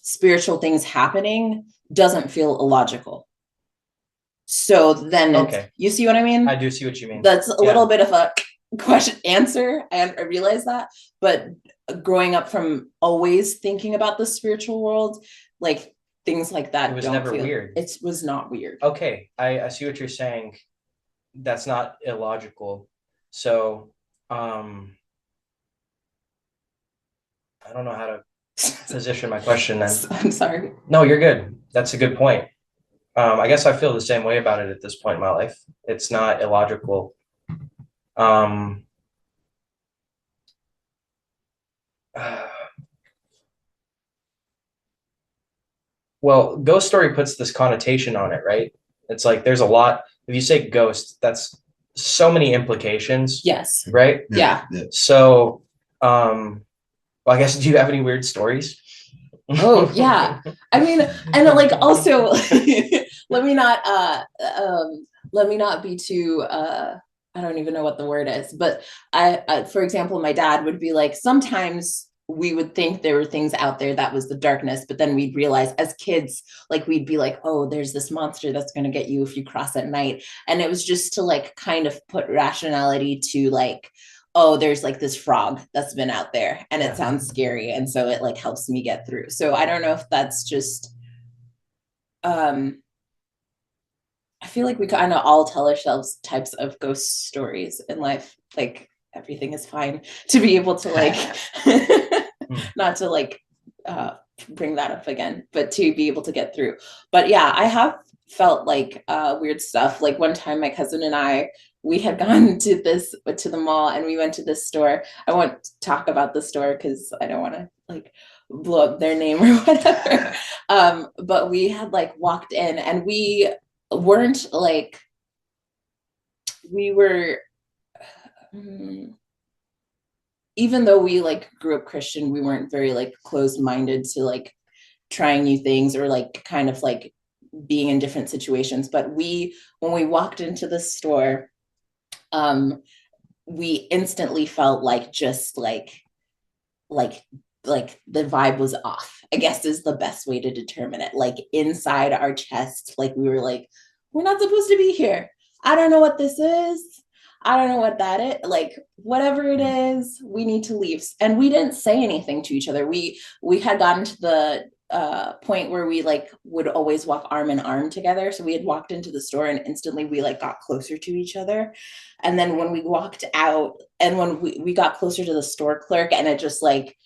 spiritual things happening doesn't feel illogical. So then Okay. You see what I mean? I do see what you mean. That's a little bit of a question answer. I realize that, but growing up from always thinking about the spiritual world, like things like that, It was never feel weird. It was not weird. Okay, I see what you're saying. That's not illogical. So, I don't know how to position my question then. I'm sorry. No, you're good. That's a good point. I guess I feel the same way about it at this point in my life. It's not illogical. Well, ghost story puts this connotation on it, right? It's like there's a lot. If you say ghost, that's so many implications, Yes. right? Yeah. So, well, I guess, do you have any weird stories? Oh yeah. I mean, and like also let me not let me not be too I don't even know what the word is, but I for example, my dad would be like, sometimes we would think there were things out there that was the darkness, but then we'd realize as kids, like we'd be like, oh, there's this monster that's going to get you if you cross at night. And it was just to like kind of put rationality to like, oh, there's like this frog that's been out there and it sounds scary. And so it like helps me get through. So I don't know if that's just, I feel like we kind of all tell ourselves types of ghost stories in life. Like everything is fine to be able to like, not to like bring that up again, but to be able to get through. But yeah, I have felt like weird stuff. Like one time my cousin and I, we had gone to the mall and we went to this store. I won't talk about the store because I don't want to like blow up their name or whatever. But we had like walked in and we weren't like, we were, even though we like grew up Christian, we weren't very like closed-minded to like trying new things or like kind of like being in different situations. But when we walked into the store, we instantly felt like just like the vibe was off, I guess is the best way to determine it. Like inside our chest, like we were like, we're not supposed to be here. I don't know what this is. I don't know what that is. Like whatever it is, we need to leave. And we didn't say anything to each other. We had gotten to the point where we like would always walk arm in arm together. So we had walked into the store and instantly we like got closer to each other. And then when we walked out and when we got closer to the store clerk and it just like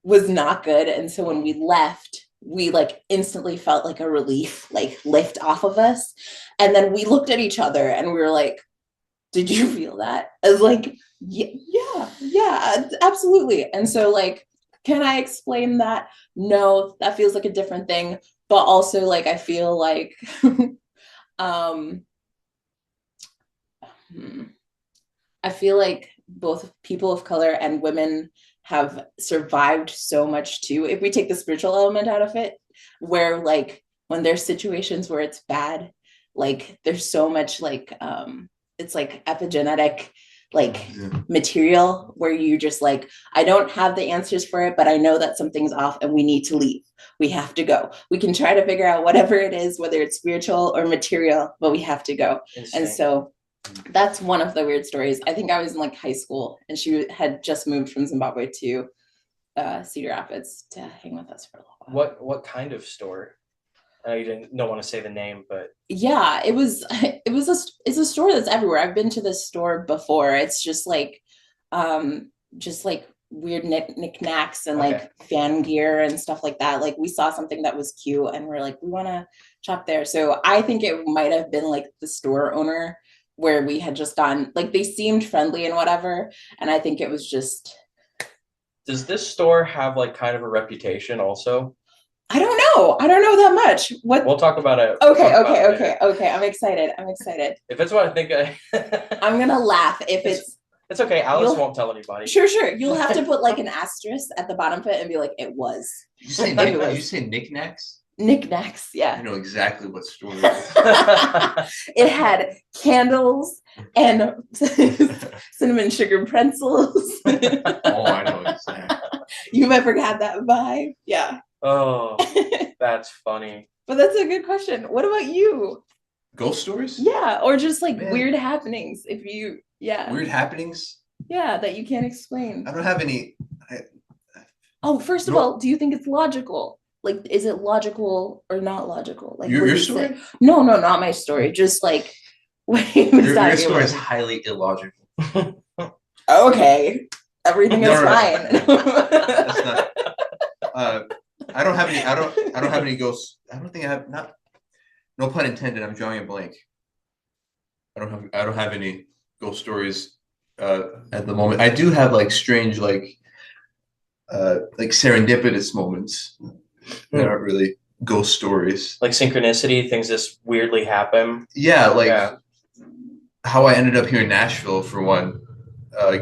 was not good. And so when we left, we like instantly felt like a relief like lift off of us. And then we looked at each other and we were like, did you feel that? I was like, yeah, absolutely. And so like, can I explain that? No, that feels like a different thing. But also like, I feel like, I feel like both people of color and women have survived so much too. If we take the spiritual element out of it, where like, when there's situations where it's bad, like there's so much like, it's like epigenetic like material where you just like, I don't have the answers for it, but I know that something's off and we need to leave. We have to go. We can try to figure out whatever it is, whether it's spiritual or material, but we have to go. Insane. And so that's one of the weird stories. I think I was in like high school and she had just moved from Zimbabwe to Cedar Rapids to hang with us for a little while. What kind of store? I know you don't want to say the name, but yeah, it's a store that's everywhere. I've been to this store before. It's just like weird knickknacks and like fan gear and stuff like that. Like we saw something that was cute and we're like, we want to shop there. So I think it might have been like the store owner where we had just gone, like they seemed friendly and whatever. And I think it was just. Does this store have like kind of a reputation also? I don't know that much. What? We'll talk about it. Okay. I'm excited. If it's what I think, I'm gonna laugh if it's okay. Alice won't tell anybody. Sure. You'll have to put like an asterisk at the bottom of it and be like, it was. You say knickknacks? Knickknacks, yeah. I know exactly what store it is. It had candles and cinnamon sugar pretzels. Oh, I know exactly. You've ever had that vibe? Yeah. Oh, that's funny. But that's a good question. What about you? Ghost stories? Yeah, or just like weird happenings. Weird happenings? Yeah, that you can't explain. I don't have any. First of all, do you think it's logical? Like, is it logical or not logical? Like your story? No, not my story. Just like what he was your story is highly illogical. Okay, everything is fine. That's not. I don't have any. I don't have any ghosts. I don't think I have. Not. No pun intended. I'm drawing a blank. I don't have any ghost stories at the moment. I do have like strange like serendipitous moments that aren't really ghost stories. Like synchronicity, things just weirdly happen. Yeah, how I ended up here in Nashville for one,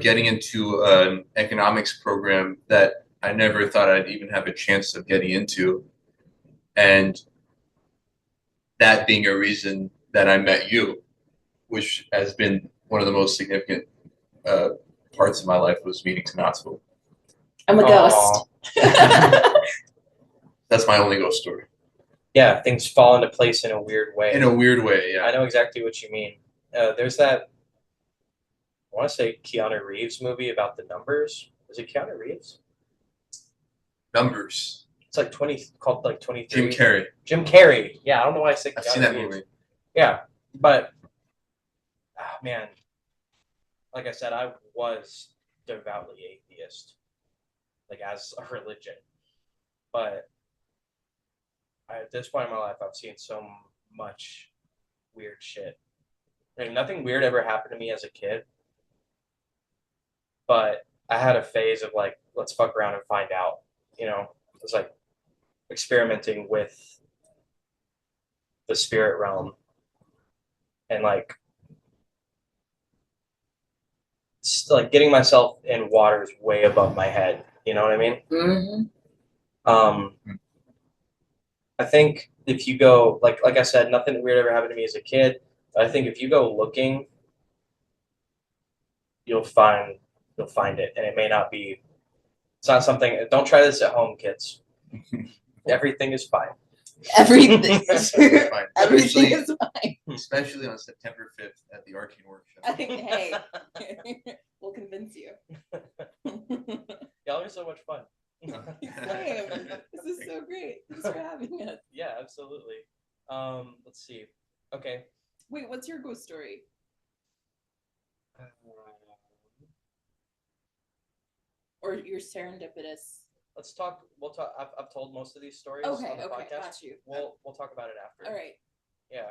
getting into an economics program that I never thought I'd even have a chance of getting into. And that being a reason that I met you, which has been one of the most significant parts of my life, was meeting Tanatswa. I'm a ghost. That's my only ghost story. Yeah, things fall into place in a weird way. In a weird way, yeah. I know exactly what you mean. There's that, I want to say Keanu Reeves movie about the numbers. Is it Keanu Reeves? Numbers. It's like 20, called like 23. Jim Carrey. Jim Carrey. Yeah, I don't know why I said I've Keanu seen that Reeves. movie. Yeah, but man, like I said, I was devoutly atheist, like as a religion. But at this point in my life, I've seen so much weird shit. Like, nothing weird ever happened to me as a kid, but I had a phase of like, let's fuck around and find out. You know, it was like experimenting with the spirit realm and like getting myself in waters way above my head. You know what I mean? Mm-hmm. I think if you go like I said, nothing weird ever happened to me as a kid. But I think if you go looking, you'll find it, and it may not be. It's not something. Don't try this at home, kids. Everything is fine. Everything, Fine. everything is fine. Especially on September 5th at the Arcane Workshop. I think, hey, we'll convince you. Y'all are so much fun. Same. This is so great. Thanks for having us. Yeah, absolutely. Let's see. Okay. Wait, what's your ghost story? Or your serendipitous? Let's talk. We'll talk. I've told most of these stories Okay, on the okay, podcast. got you. We'll talk about it after. All right. Yeah,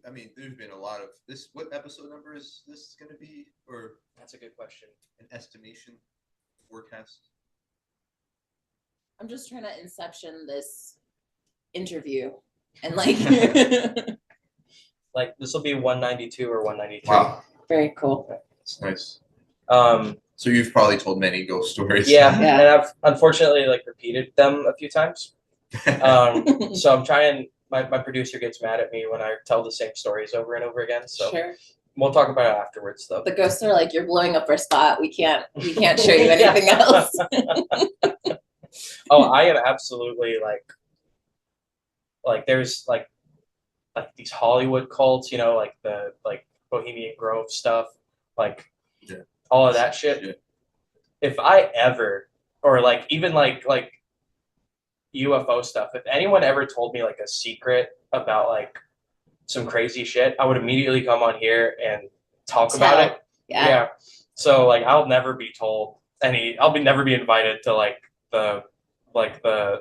I mean, there's been a lot of this. What episode number is this going to be, or that's a good question. an estimation forecast? I'm just trying to inception this interview and like Like this will be 192 or 193. Wow, very cool. that's nice. Um, So you've probably told many ghost stories. yeah, Yeah. and I've unfortunately like repeated them a few times. So I'm trying. My producer gets mad at me when I tell the same stories over and over again. So Sure. we'll talk about it afterwards, though. The ghosts are like, you're blowing up our spot. We can't show you anything else. Oh, I am absolutely like there's like these Hollywood cults, you know, like the Bohemian Grove stuff, like all of that shit. Yeah. If I ever, or like even like UFO stuff, if anyone ever told me like a secret about like some crazy shit, I would immediately come on here and talk about it. Yeah. So like I'll never be told never be invited to like the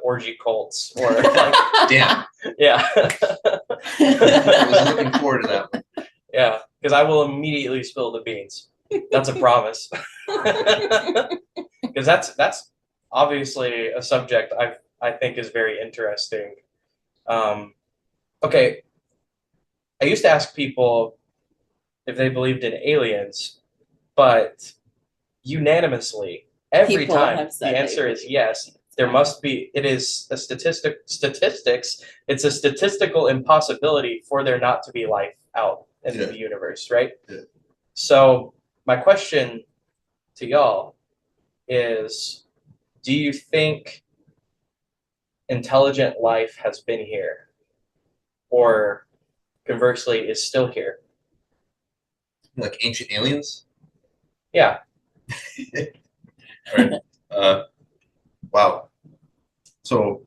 orgy cults or like Damn. yeah. I was looking forward to that one. Yeah, because I will immediately spill the beans. That's a promise. Because that's obviously a subject I think is very interesting. Okay, I used to ask people if they believed in aliens, but unanimously, every People time have the said they answer is believe. yes. There must be. It is a statistics. It's a statistical impossibility for there not to be life out in the universe, right? Yeah. So my question to y'all is, do you think intelligent life has been here, or conversely is still here? Like ancient aliens? Yeah. Right. Wow. So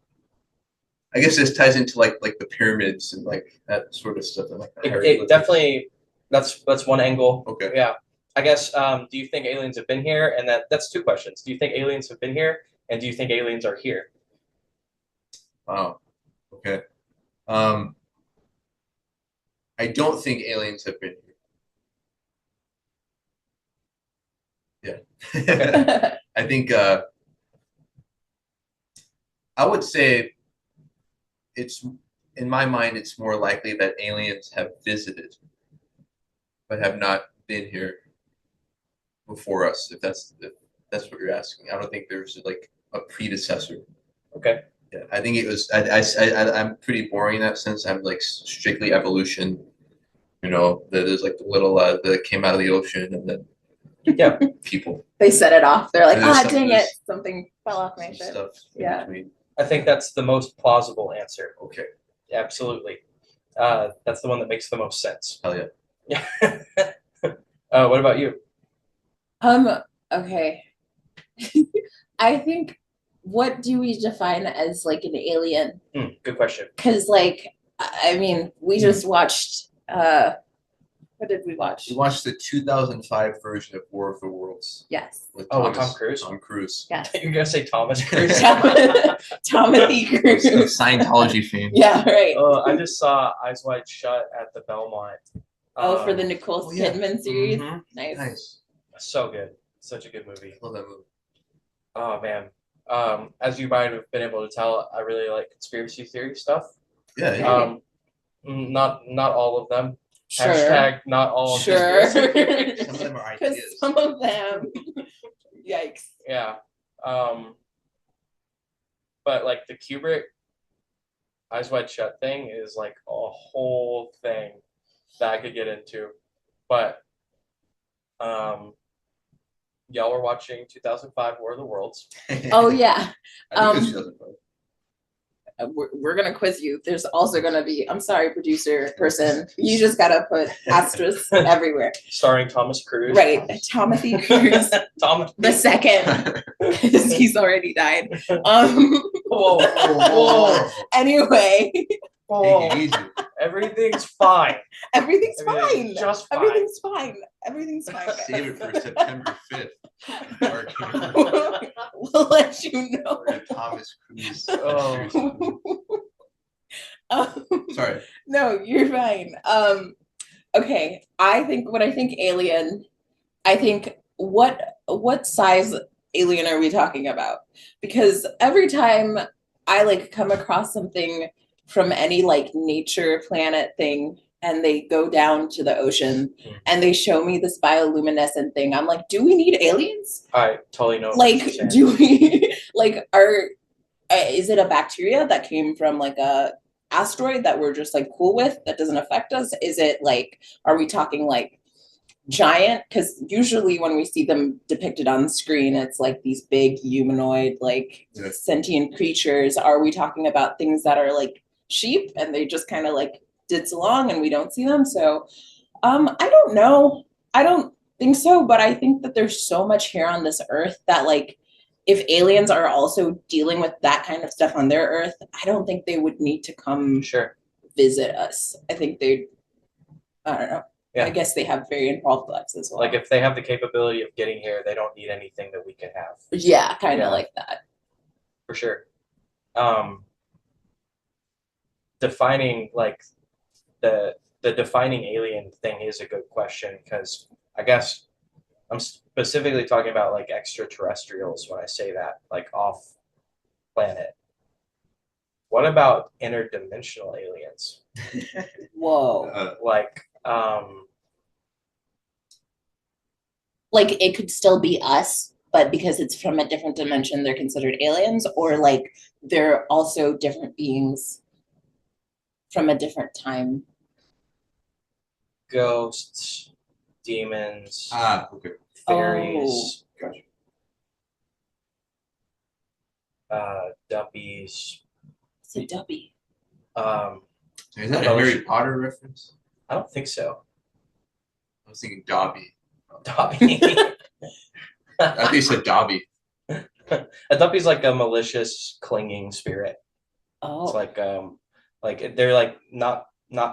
I guess this ties into like the pyramids and like that sort of stuff and like the It hieroglyphics. definitely that's one angle. Okay. Yeah. I guess do you think aliens have been here? And that's two questions. Do you think aliens have been here? And do you think aliens are here? Wow. Okay. I don't think aliens have been here. Yeah. I think I would say it's, in my mind, it's more likely that aliens have visited, but have not been here before us. If that's what you're asking, I don't think there's like a predecessor. Okay. Yeah, I think it was. I'm pretty boring in that sense. I'm like strictly evolution. You know, there's like the little that came out of the ocean, and then Yeah. people. They set it off. They're like, And there's dang it, there's something fell off my some ship. stuff in Yeah. between. I think that's the most plausible answer. Okay. Absolutely. That's the one that makes the most sense. Hell yeah. Yeah. What about you? Okay. I think, what do we define as like an alien? Good question. Because like, I mean, we just watched, what did we watch? We watched the 2005 version of War of the Worlds Yes. with Oh, with Tom Cruise? Tom Cruise. Yes. You're gonna say Thomas Cruise? Timothy Of Cruise. Scientology fame. Yeah, right. I just saw Eyes Wide Shut at the Belmont. For the Nicole yeah. Kidman series. Mhm. Nice. Nice. So good. Such a good movie. Love that movie. Oh man. As you might have been able to tell, I really like conspiracy theory stuff. Yeah. Yeah. Not all of them. Sure. Hashtag not all Sure. conspiracy theories. Some of them are Because ideas. some of them, yikes. Yeah. But like the Kubrick Eyes Wide Shut thing is like a whole thing that I could get into. But y'all were watching 2005 War of the Worlds. Oh yeah. I think it's 2005. We're gonna quiz you. There's also gonna be, I'm sorry, producer person, you just gotta put asterisks everywhere. Starring Thomas Cruise. Right, Timothy Cruise Thomas. the second, because he's already died. Whoa. Whoa. Anyway, Take it easy. Everything's fine. everything's fine. Just fine. Everything's fine. Everything's fine. Save it for September 5th. We'll let you know. Or Thomas Cruise. Oh. Sorry. No, you're fine. Okay. I think alien, I think what size alien are we talking about? Because every time I like come across something from any like nature planet thing and they go down to the ocean and they show me this bioluminescent thing, I'm like, do we need aliens? I totally know. Like, do we like is it a bacteria that came from like a asteroid that we're just like cool with that doesn't affect us? Is it like, are we talking like giant? Because usually when we see them depicted on the screen, it's like these big humanoid like sentient creatures. Are we talking about things that are like sheep and they just kind of like ditz along and we don't see them? So I don't know. I don't think so, but I think that there's so much here on this earth that like if aliens are also dealing with that kind of stuff on their earth, I don't think they would need to come visit us. I think I don't know. Yeah. I guess they have very involved lives as well. Like if they have the capability of getting here, they don't need anything that we can have. Yeah, kind of like that. For sure. Defining like the defining alien thing is a good question because I guess I'm specifically talking about like extraterrestrials when I say that, like off planet. What about interdimensional aliens? Whoa. Like it could still be us, but because it's from a different dimension, they're considered aliens, or like they're also different beings from a different time. Ghosts, demons, Okay. fairies, Gotcha. duppies. It's a duppy. Is that a Harry Potter reference? I don't think so. I was thinking Dobby. Dobby. I think you said Dobby. A duppy's like a malicious, clinging spirit. Oh. It's like they're like not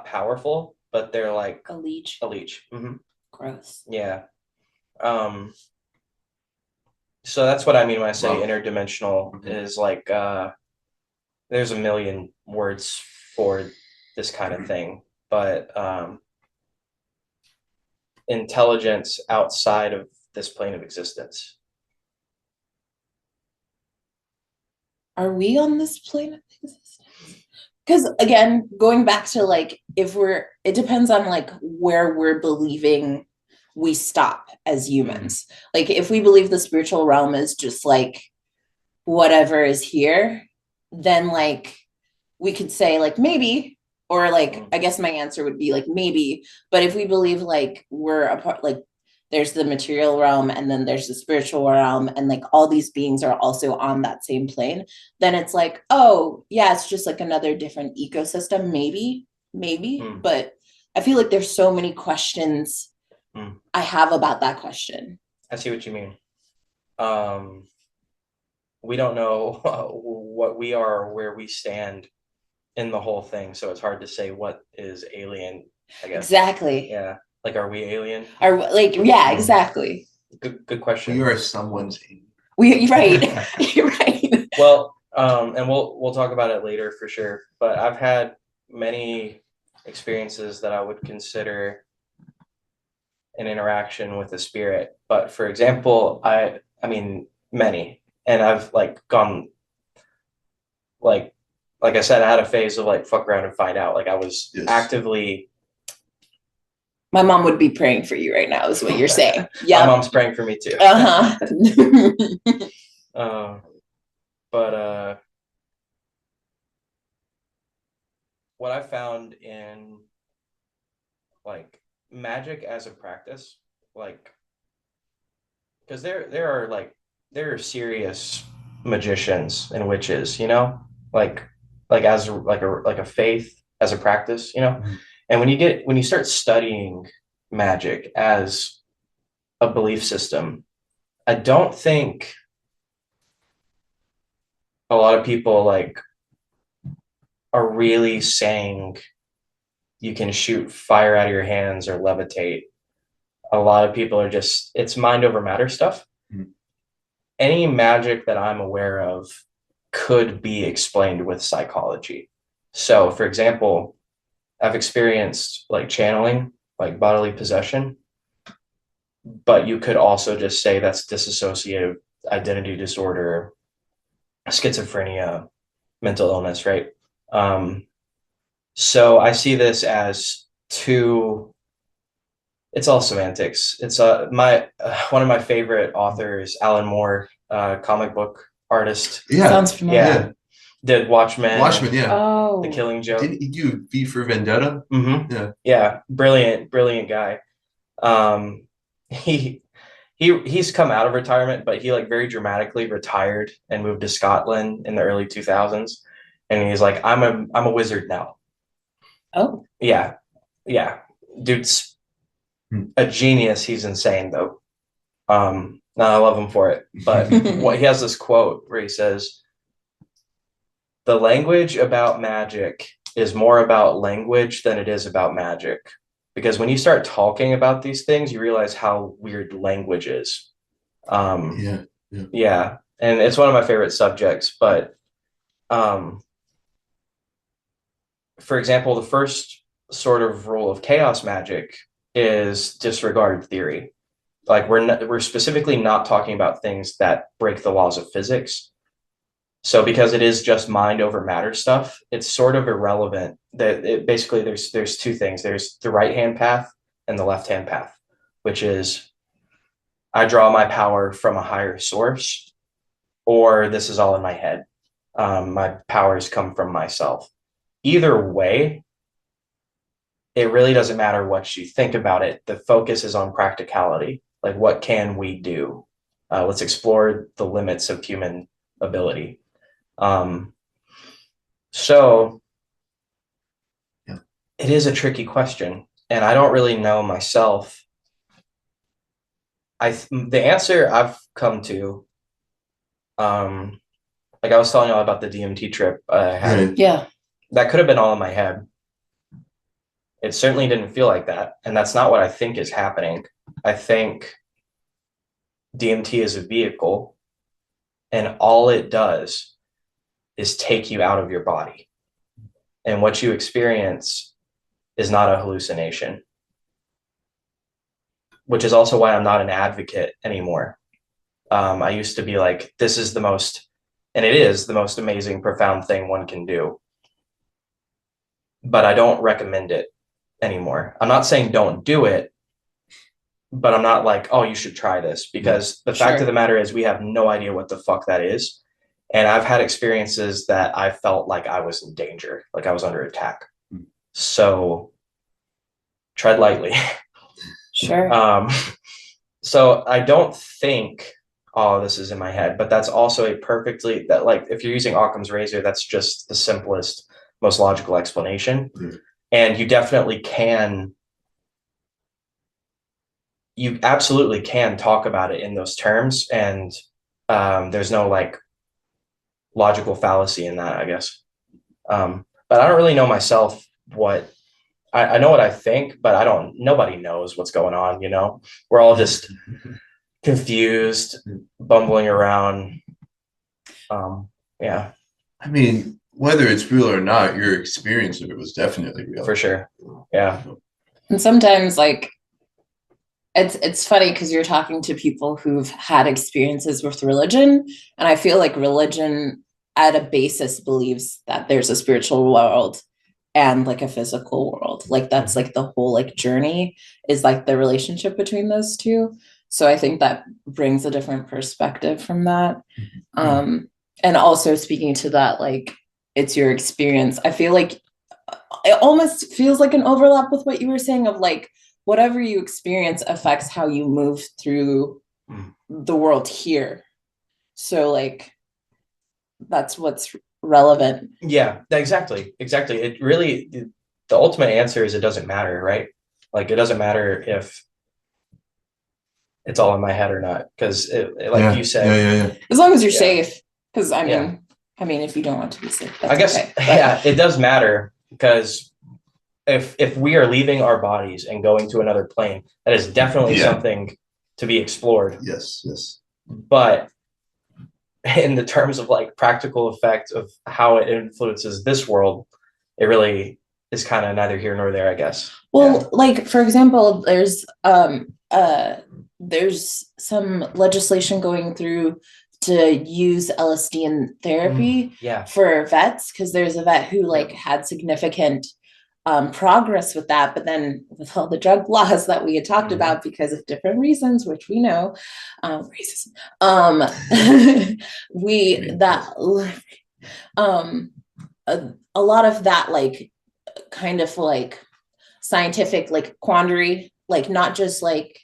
powerful, but they're like a leech. A leech. Mm-hmm. Gross. Yeah. So that's what I mean when I say interdimensional is like there's a million words for this kind of thing, but intelligence outside of this plane of existence. Are we on this plane of existence? Because again, going back to like it depends on like where we're believing we stop as humans. Like if we believe the spiritual realm is just like whatever is here, then like we could say like maybe, or like I guess my answer would be like maybe. But if we believe like we're a part, like there's the material realm and then there's the spiritual realm, and like all these beings are also on that same plane, then it's like, oh yeah, it's just like another different ecosystem, maybe. But I feel like there's so many questions I have about that question. I see what you mean. We don't know what we are or where we stand in the whole thing, so it's hard to say what is alien, I guess. Exactly. Yeah. Like, are we alien? Or like, yeah, exactly. Good question. We are someone's alien. You're right. You're right. Well, and we'll talk about it later for sure. But I've had many experiences that I would consider an interaction with a spirit. But for example, I mean many, and I've like gone like I said, I had a phase of like fuck around and find out. Like I was actively. My mom would be praying for you right now, is what you're saying. Yeah. My mom's praying for me too. But what I found in like magic as a practice, like, because there are serious magicians and witches, you know, like as like a faith as a practice, you know. And when you start studying magic as a belief system, I don't think a lot of people like are really saying you can shoot fire out of your hands or levitate. A lot of people are just, it's mind over matter stuff. Any magic that I'm aware of could be explained with psychology. So for example, I've experienced like channeling, like bodily possession, but you could also just say that's dissociative identity disorder, schizophrenia, mental illness, right? So I see this as it's all semantics. It's one of my favorite authors, Alan Moore, comic book artist. Yeah. Sounds familiar. Yeah. Did Watchmen. Yeah. Oh. The Killing Joke. Didn't he do V for Vendetta? Mm-hmm. Yeah. Brilliant guy. He's come out of retirement, but he like very dramatically retired and moved to Scotland in the early 2000s. And he's like, I'm a wizard now. Oh. Yeah. Dude's a genius. He's insane though. I love him for it. But he has this quote where he says, "The language about magic is more about language than it is about magic." Because when you start talking about these things, you realize how weird language is. Yeah. And it's one of my favorite subjects. But for example, the first sort of rule of chaos magic is disregard theory. Like we're specifically not talking about things that break the laws of physics. So because it is just mind over matter stuff, it's sort of irrelevant. Basically there's two things. There's the right hand path and the left hand path, which is I draw my power from a higher source, or this is all in my head. My powers come from myself. Either way, it really doesn't matter what you think about it. The focus is on practicality. Like, what can we do? Let's explore the limits of human ability. So it is a tricky question, and I don't really know myself. The answer I've come to, like I was telling you all about the DMT trip I had. Yeah. That could have been all in my head. It certainly didn't feel like that, and that's not what I think is happening. I think DMT is a vehicle, and all it does is take you out of your body. And what you experience is not a hallucination, which is also why I'm not an advocate anymore. I used to be like, this is the most, and it is the most amazing, profound thing one can do. But I don't recommend it anymore. I'm not saying don't do it, but I'm not like, oh, you should try this, because the fact of the matter is we have no idea what the fuck that is. And I've had experiences that I felt like I was in danger, like I was under attack. So tread lightly. Sure. So I don't think all of this is in my head, but that's also a perfectly that like if you're using Occam's razor, that's just the simplest, most logical explanation. And you absolutely can talk about it in those terms, and there's no like logical fallacy in that, I guess. But I don't really know myself what I know what I think, but nobody knows what's going on, you know? We're all just confused, bumbling around. Yeah, I mean, whether it's real or not, your experience of it was definitely real. for sure. Yeah. And sometimes like it's funny because you're talking to people who've had experiences with religion, and I feel like religion at a basis believes that there's a spiritual world and like a physical world. Like that's like the whole like journey is like the relationship between those two. So I think that brings a different perspective from that. And also speaking to that, like it's your experience. I feel like it almost feels like an overlap with what you were saying of like whatever you experience affects how you move through the world here. So like that's what's relevant. Yeah, exactly. It really, the ultimate answer is it doesn't matter, right? Like it doesn't matter if it's all in my head or not, because like you said, As long as you're Yeah. safe. Because I Yeah. mean, if you don't want to be safe, I that's guess okay. But- yeah, it does matter because if we are leaving our bodies and going to another plane, that is definitely something to be explored. Yes, yes. But in the terms of like practical effect of how it influences this world, it really is kind of neither here nor there, I guess. Well, like for example, there's some legislation going through to use LSD in therapy Yeah. for vets, because there's a vet who like had significant progress with that, but then with all the drug laws that we had talked about because of different reasons, which we know, racism, a lot of that like kind of like scientific like quandary, like not just like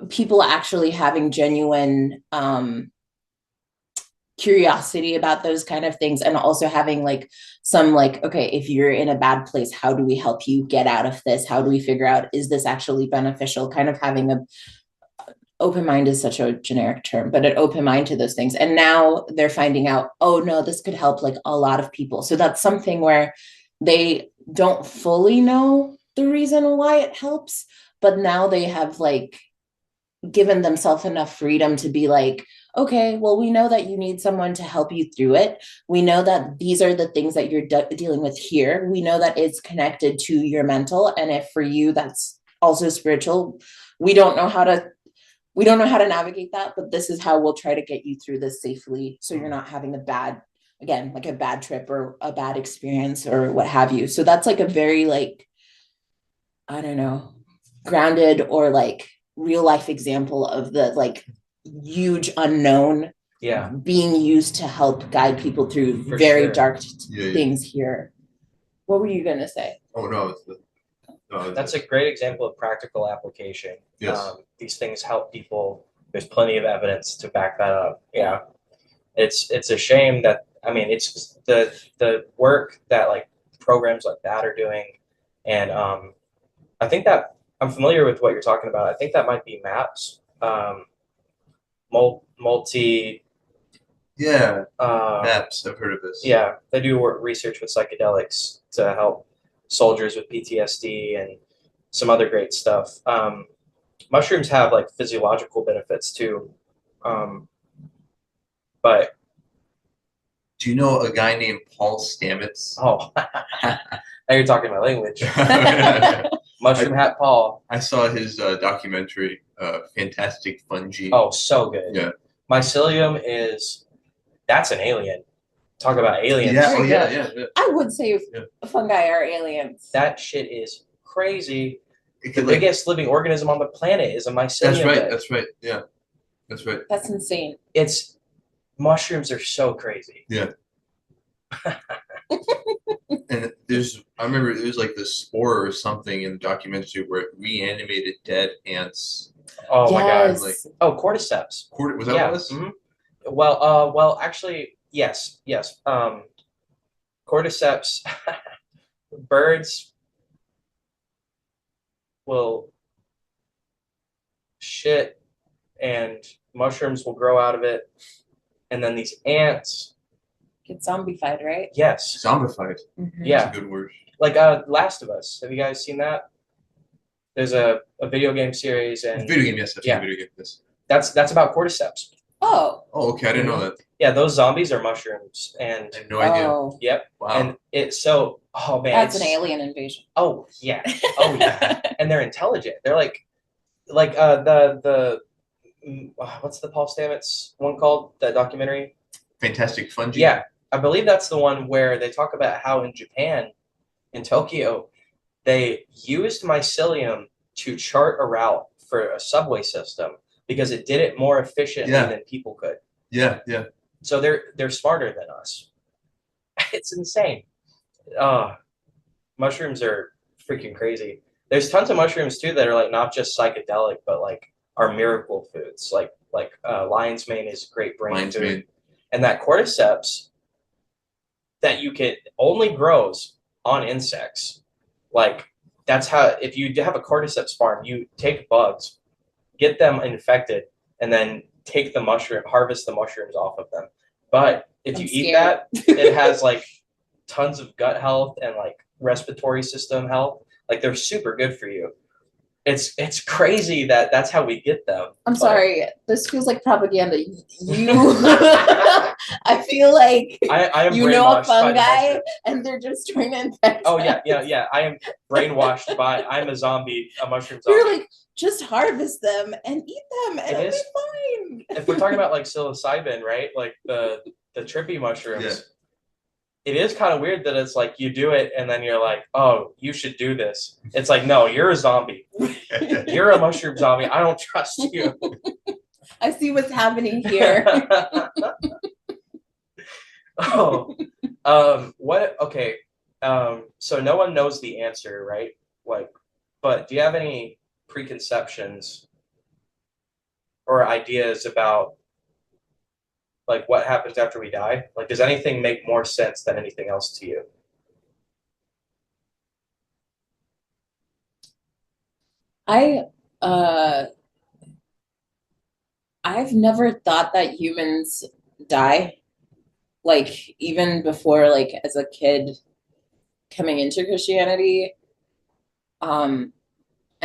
people actually having genuine curiosity about those kind of things, and also having like some like, okay, if you're in a bad place, how do we help you get out of this? How do we figure out, is this actually beneficial? Kind of having a open mind is such a generic term, but an open mind to those things. And now they're finding out, oh no, this could help like a lot of people. So that's something where they don't fully know the reason why it helps, but now they have like given themselves enough freedom to be like, okay, well, we know that you need someone to help you through it. We know that these are the things that you're dealing with here. We know that it's connected to your mental. And if for you, that's also spiritual, we don't know how to navigate that, but this is how we'll try to get you through this safely. So you're not having like a bad trip or a bad experience or what have you. So that's like a very like, I don't know, grounded or like real life example of the like huge unknown being used to help guide people through very dark things here. What were you gonna say? Oh no, that's a great example of practical application. Yes. These things help people. There's plenty of evidence to back that up. Yeah, it's a shame that it's the work that like programs like that are doing, and I think that I'm familiar with what you're talking about. I think that might be MAPS, multi. MAPS. I've heard of this. Yeah, they do research with psychedelics to help soldiers with PTSD and some other great stuff. Mushrooms have like physiological benefits too, but do you know a guy named Paul Stamets? Oh, now you're talking my language. Mushroom Hat Paul. I saw his documentary, Fantastic Fungi. Oh, so good. Yeah. Mycelium that's an alien. Talk about aliens. Yeah. Oh, yeah. I would say fungi are aliens. That shit is crazy. The biggest living organism on the planet is a mycelium. That's right. Yeah. That's right. That's insane. It's mushrooms are so crazy. Yeah. And I remember it was like the spore or something in the documentary where it reanimated dead ants. Oh my god. like- Oh, cordyceps. Was that Yeah. what it was? Mhm. Well, actually, yes. Cordyceps, birds will shit and mushrooms will grow out of it. And then these ants, Get zombified, right? yes. Zombified. Yeah. That's a good word. Like Last of Us. Have you guys seen that? There's a video game series and Video game, yes. I've seen yeah. a video game. Yes. that's about cordyceps. Oh. Oh, okay. I didn't know that. Yeah, those zombies are mushrooms and I had no idea. Oh. yep. Wow. And it's so oh man. That's an it's- alien invasion. Oh yeah. Oh yeah. And they're intelligent. They're like the what's the Paul Stamets one called, that documentary? Fantastic Fungi. Yeah, I believe that's the one where they talk about how in Japan, in Tokyo, they used mycelium to chart a route for a subway system because it did it more efficiently Yeah. than people could. Yeah. Yeah. So they're smarter than us. It's insane. Mushrooms are freaking crazy. There's tons of mushrooms too that are like not just psychedelic, but like are miracle foods. Like lion's mane is great brain Lion's food, mane. and that cordyceps that you can only grows on insects. Like that's how, if you have a cordyceps farm, you take bugs, get them infected, and then take the harvest the mushrooms off of them. But if I'm you eat scared. that, it has like tons of gut health and like respiratory system health. Like they're super good for you. It's crazy that that's how we get them. I'm But sorry, this feels like propaganda. You, I feel like I am you know a brainwashed by the fungi mushrooms. and they're just trying to infect Oh us. yeah. I am brainwashed by I'm a zombie, a mushroom You're zombie. like, just harvest them and eat them and It it'll is. be fine. If we're talking about like psilocybin, right? Like the trippy mushrooms. Yeah. It is kind of weird that it's like you do it and then you're like, oh, you should do this. It's like, no, you're a zombie. You're a mushroom zombie. I don't trust you. I see what's happening here. Oh, what? Okay. So no one knows the answer, right? Like, but do you have any preconceptions or ideas about like what happens after we die? Like, does anything make more sense than anything else to you? I've never thought that humans die. Like even before, like as a kid coming into Christianity. And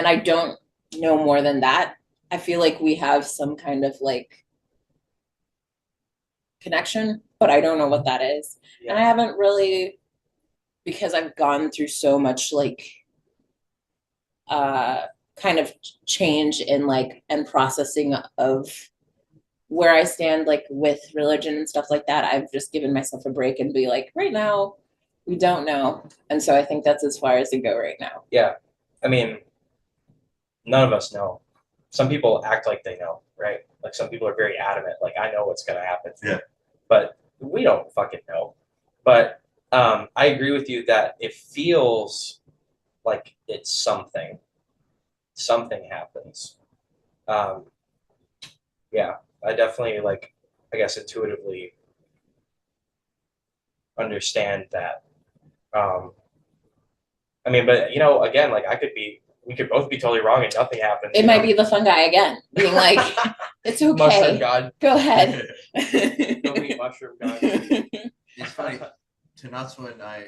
I don't know more than that. I feel like we have some kind of like connection, but I don't know what that is. And I haven't really, because I've gone through so much like kind of change in like and processing of where I stand like with religion and stuff like that. I've just given myself a break and be like, right now we don't know. And so I think that's as far as it go right now. Yeah. I mean, none of us know. Some people act like they know, right? Like some people are very adamant, like I know what's gonna happen. Yeah. But we don't fucking know. But I agree with you that it feels like it's something. Something happens. Yeah, I definitely like, I guess intuitively understand that. I mean, but you know, again, like we could both be totally wrong and nothing happens. It might be the fungi again, being like, it's Mushroom okay. God. Go ahead. Go eat mushroom God. It's funny. Tanatswa and I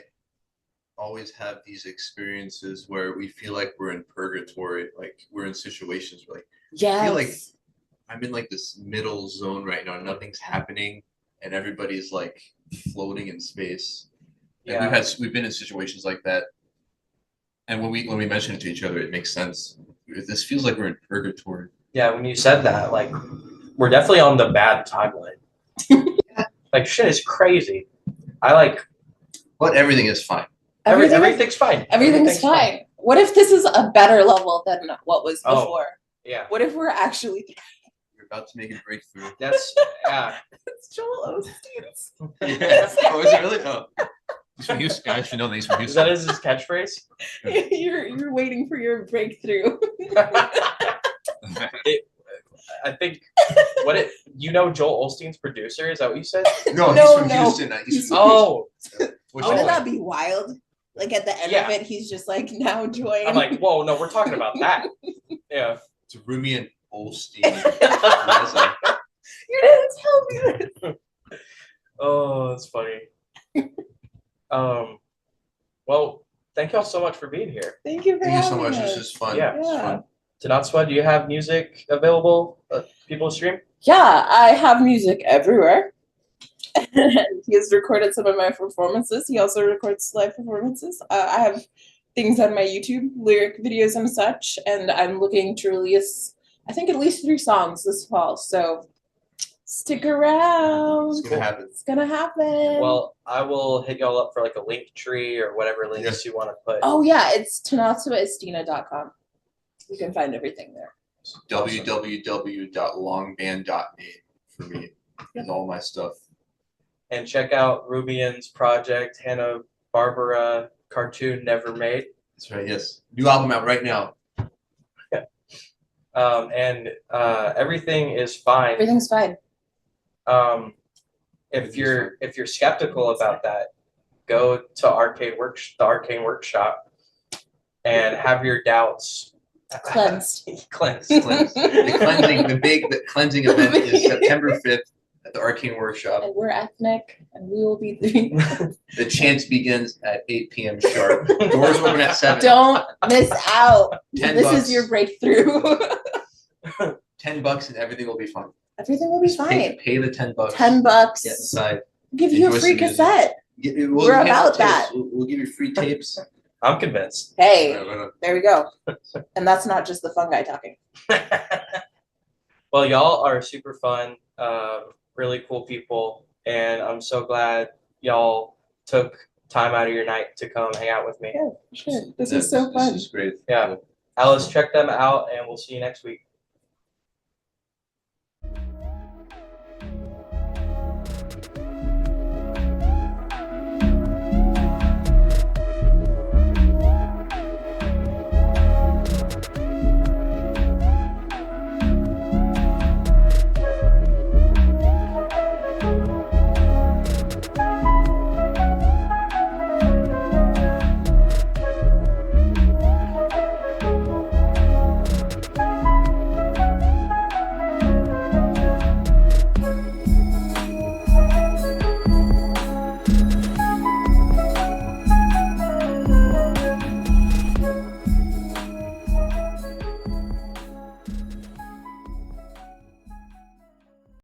always have these experiences where we feel like we're in purgatory, like we're in situations where like I feel like Yes. I'm in like this middle zone right now. Nothing's happening, and everybody's like floating in space. And Yeah. we've been in situations like that. And when we mention it to each other, it makes sense. This feels like we're in purgatory. Yeah, when you said that, like we're definitely on the bad timeline. Like shit is crazy. I like But everything is fine. everything's fine. Everything's fine. What if this is a better level than what was Oh. before? Yeah. What if we're actually We're about to make a breakthrough. That's yeah. It's Joel Osteen's. Oh, is it really? Oh. He's from Houston. I should know that he's from Is that Houston. his catchphrase? You're waiting for your breakthrough. I think Joel Osteen's producer? Is that what you said? No, No, he's from no. Houston. He's from Oh, Houston. Which Wouldn't Oh. that be wild? Like at the end Yeah. of it, he's just like, now join. I'm like, whoa, no, we're talking about that. Yeah. it's Rumian Olstein. Reza. You didn't tell me this. Oh, that's funny. Well, thank y'all so much for being here. Thank you for Thank you so having much. us. This is fun. Yeah. This is fun. Tanatswa, do you have music available? People to stream? Yeah, I have music everywhere. He has recorded some of my performances. He also records live performances. I have things on my YouTube, lyric videos and such, and I'm looking to release, I think, at least 3 songs this fall. So stick around. It's gonna happen. It's gonna happen. Well, I will hit y'all up for like a link tree or whatever links you want to put. Oh yeah, it's tanatswaestina.com. You can find everything there. www.longband.net for me and all my stuff. And check out Rumian's project, Hanna-Barbera cartoon Never Made. That's right. Yes, new album out right now. And everything is fine. Everything's fine. If you're skeptical about that, go to the Arcane Workshop and have your doubts Cleansed. cleansed. The cleansing event is September 5th at the Arcane Workshop. And we're ethnic, and we will be The chant begins at 8 p.m. sharp. Doors open at 7. Don't miss out. $10 This is your breakthrough. $10 and everything will be fine. Everything will be Just fine. Pay the $10. $10. Get inside. Give you a Enjoy free some music. cassette. We're about that. We'll give you free tapes. I'm convinced. Hey, Right. there we go. And that's not just the fungi talking. Well, y'all are super fun, really cool people, and I'm so glad y'all took time out of your night to come hang out with me. Yeah, for sure. This is so fun. This is great. Yeah. Alice, check them out, and we'll see you next week.